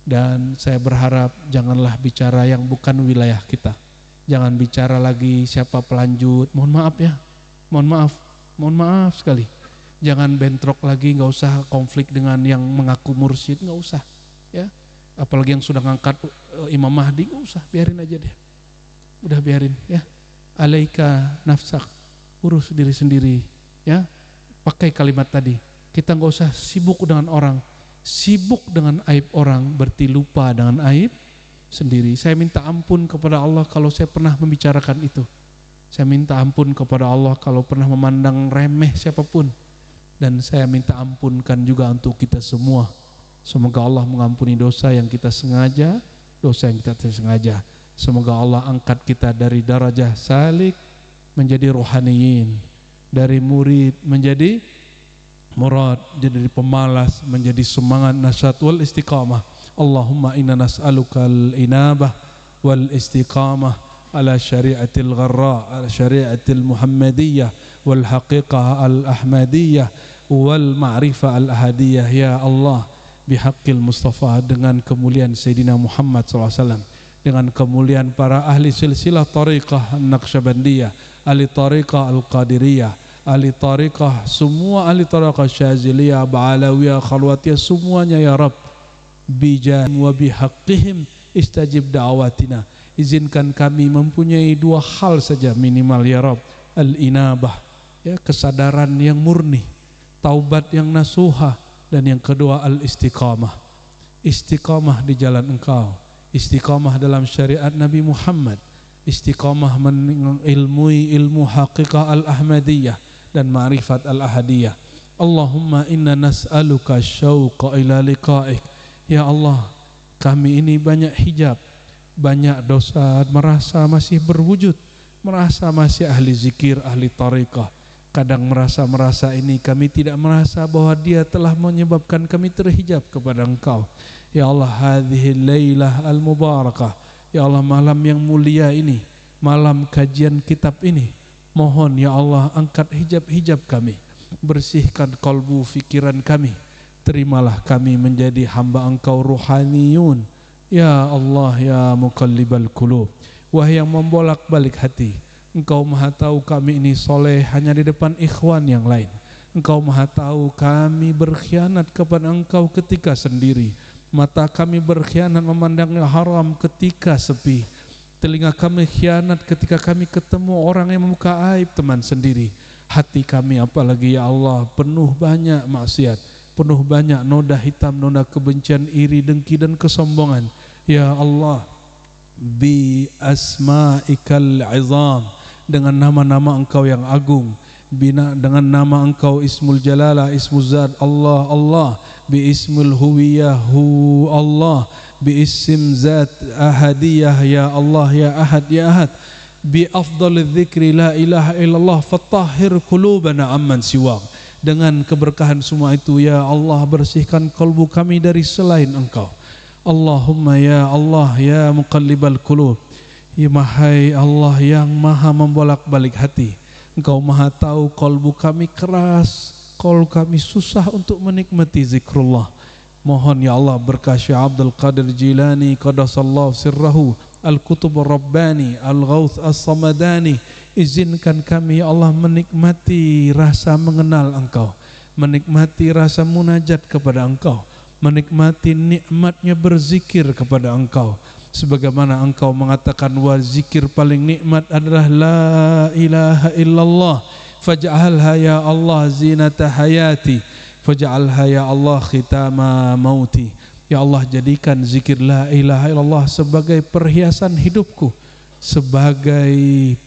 Dan saya berharap janganlah bicara yang bukan wilayah kita, jangan bicara lagi siapa pelanjut, mohon maaf ya, mohon maaf sekali, jangan bentrok lagi, nggak usah konflik dengan yang mengaku mursyid, nggak usah ya, apalagi yang sudah ngangkat Imam Mahdi, nggak usah, biarin aja deh, udah biarin ya. Alaika nafsak, urus diri sendiri ya, pakai kalimat tadi. Kita nggak usah sibuk dengan orang, sibuk dengan aib orang berarti lupa dengan aib sendiri. Saya minta ampun kepada Allah kalau saya pernah membicarakan itu. Saya minta ampun kepada Allah kalau pernah memandang remeh siapapun. Dan saya minta ampunkan juga untuk kita semua. Semoga Allah mengampuni dosa yang kita sengaja, dosa yang kita tidak sengaja. Semoga Allah angkat kita dari darajah salik menjadi rohaniyin, dari murid menjadi murad, jadi pemalas menjadi semangat, nasyat wal istiqamah. Allahumma inna nas'aluka al-inabah wal istiqamah ala syari'atil gharra, ala syari'atil muhammadiyah wal haqiqah al-ahmadiyah wal ma'rifah al-ahadiyah. Ya Allah, bihaqqil Mustafa, dengan kemuliaan Sayyidina Muhammad SAW, dengan kemuliaan para ahli silsilah tariqah Naqsyabandiyah, ahli tariqah al-Qadiriyah, ahli tariqah, semua ahli tariqah Syaziliyah, Ba'alawiyah, Khalwatiyah, semuanya ya Rabb, bijah wa bihaqqihim istajib da'awatina. Izinkan kami mempunyai 2 hal saja minimal ya Rabb, al-inabah ya, kesadaran yang murni, taubat yang nasuha, dan yang kedua al-istiqamah, istiqamah di jalan Engkau, istiqamah dalam syariat Nabi Muhammad, istiqamah mengilmui ilmu haqiqah al-ahmadiyah dan ma'rifat al-ahadiyah. Allahumma inna nas'aluka syauqa ila liqa'ik. Ya Allah, kami ini banyak hijab, banyak dosa, merasa masih berwujud, merasa masih ahli zikir, ahli tariqah. Kadang merasa ini kami tidak merasa bahwa dia telah menyebabkan kami terhijab kepada Engkau. Ya Allah, hadhil lailah al-mubarakah. Ya Allah, malam yang mulia ini, malam kajian kitab ini, mohon ya Allah angkat hijab-hijab kami, bersihkan kalbu fikiran kami. Terimalah kami menjadi hamba Engkau ruhaniyun. Ya Allah, ya muqallibal qulub, wahai yang membolak-balik hati, Engkau maha tahu kami ini soleh hanya di depan ikhwan yang lain. Engkau maha tahu kami berkhianat kepada Engkau ketika sendiri. Mata kami berkhianat memandang yang haram ketika sepi. Telinga kami khianat ketika kami ketemu orang yang membuka aib teman sendiri. Hati kami apalagi ya Allah penuh banyak maksiat, penuh banyak noda hitam, noda kebencian, iri, dengki dan kesombongan. Ya Allah, bi asma'ikal izam, dengan nama-nama Engkau yang agung, dengan nama Engkau Ismul Jalalah, Ismul Zat, Allah, Allah, bi ismul huwiyahu Allah, bi ism Zat ahadiyah, ya Allah, ya Ahad, ya Ahad, bi afdal dzikri la ilaha illallah, fatahhir qulubana amman siwak. Dengan keberkahan semua itu ya Allah, bersihkan kalbu kami dari selain Engkau. Allahumma ya Allah, ya muqallibal qulub, ya mahai Allah yang maha membolak-balik hati. Engkau maha tahu kalbu kami keras, kalbu kami susah untuk menikmati zikrullah. Mohon ya Allah berkah Syekh Abdul Qadir Jilani qaddasallahu sirrahu, Al-Qutub Rabbani, Al-Ghauth As-Samadani, izinkan kami ya Allah menikmati rasa mengenal Engkau, menikmati rasa munajat kepada Engkau, menikmati nikmatnya berzikir kepada Engkau. Sebagaimana Engkau mengatakan wa zikir paling nikmat adalah la ilaha illallah, faj'alha ya Allah zinata hayati, faj'alha ya Allah khitama mauti. Ya Allah, jadikan zikir la ilaha illallah sebagai perhiasan hidupku, sebagai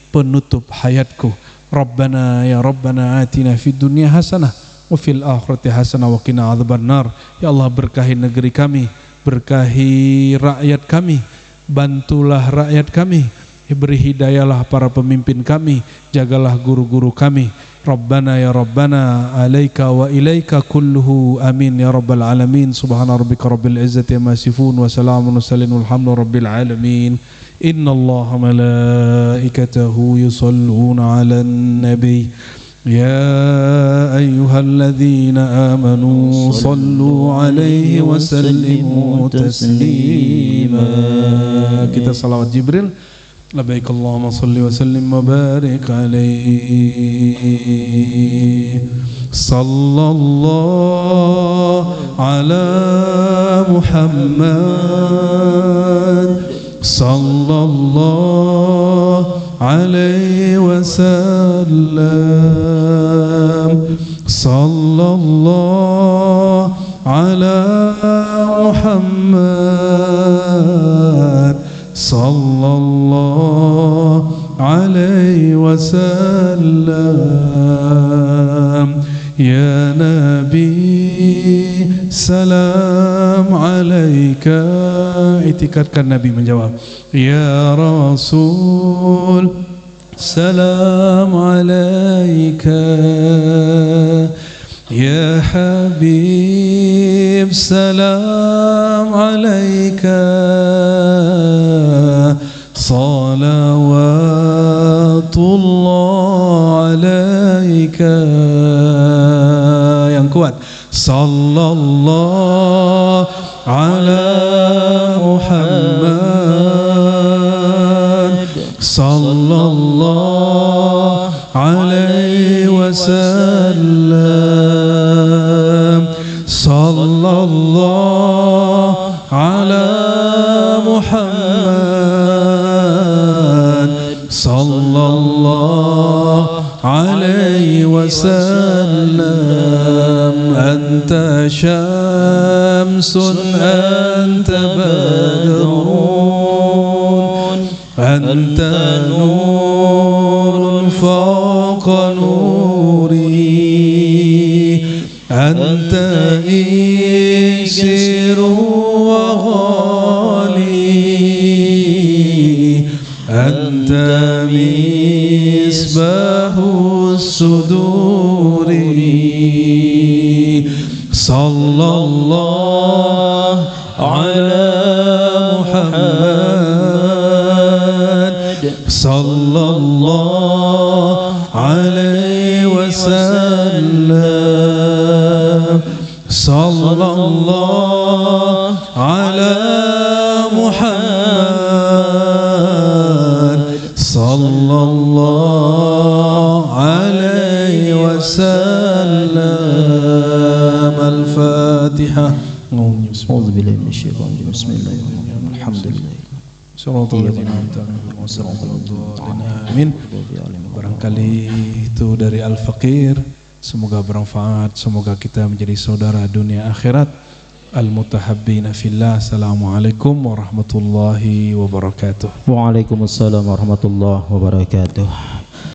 penutup hayatku. Rabbana ya Rabbana atina fid dunya hasanah wa fil akhirati hasanah wa qina adzabannar. Ya Allah, berkahi negeri kami, berkahi rakyat kami, bantulah rakyat kami, beri hidayahlah para pemimpin kami, jagalah guru-guru kami. Rabbana ya Rabbana alaika wa ilaika kulluhu, amin ya rabbal alamin. Subhana rabbika rabbil izzati amma yasifun wa salamun walhamdu rabbil alamin. Inna allaha malaikatahu yusalluna ala nabi ya ayyuhalladzina amanu sallu alaihi wa sallimu taslima. Kita salawat Jibril. Labbaik Allahumma salli wa sallim wa barik alaihi. Sallallahu ala Muhammad, sallallahu alaihi wasallam, sallallahu ala Muhammad, sallallahu alaihi wasallam. Ya Nabi salam alaika. Itikadkan Nabi menjawab. Ya Rasul salam alaika. Ya Habib salam alaika. Salawatullah alaika. Yang kuat. Sallallahu ala Muhammad, sallallahu alaihi wasallam, sallallahu ala Muhammad, sallallahu alaihi wasallam. Anta syamsun anta badrun, anta nurun fawqa nuri, anta isiru wa ghali, مصباح الصدور صلى الله على محمد صلى الله عليه وسلم صلى الله على محمد صلى الله عليه وسلم الفاتحة. أعوذ بالله من الشيطان الرجيم. بسم الله الرحمن الرحيم. الحمد لله. Amin. Barangkali itu dari Al-Faqir. Semoga bermanfaat. Semoga kita menjadi saudara dunia akhirat. Al-mutahabbina fillah. Assalamualaikum warahmatullahi wabarakatuh. Waalaikumsalam warahmatullahi wabarakatuh.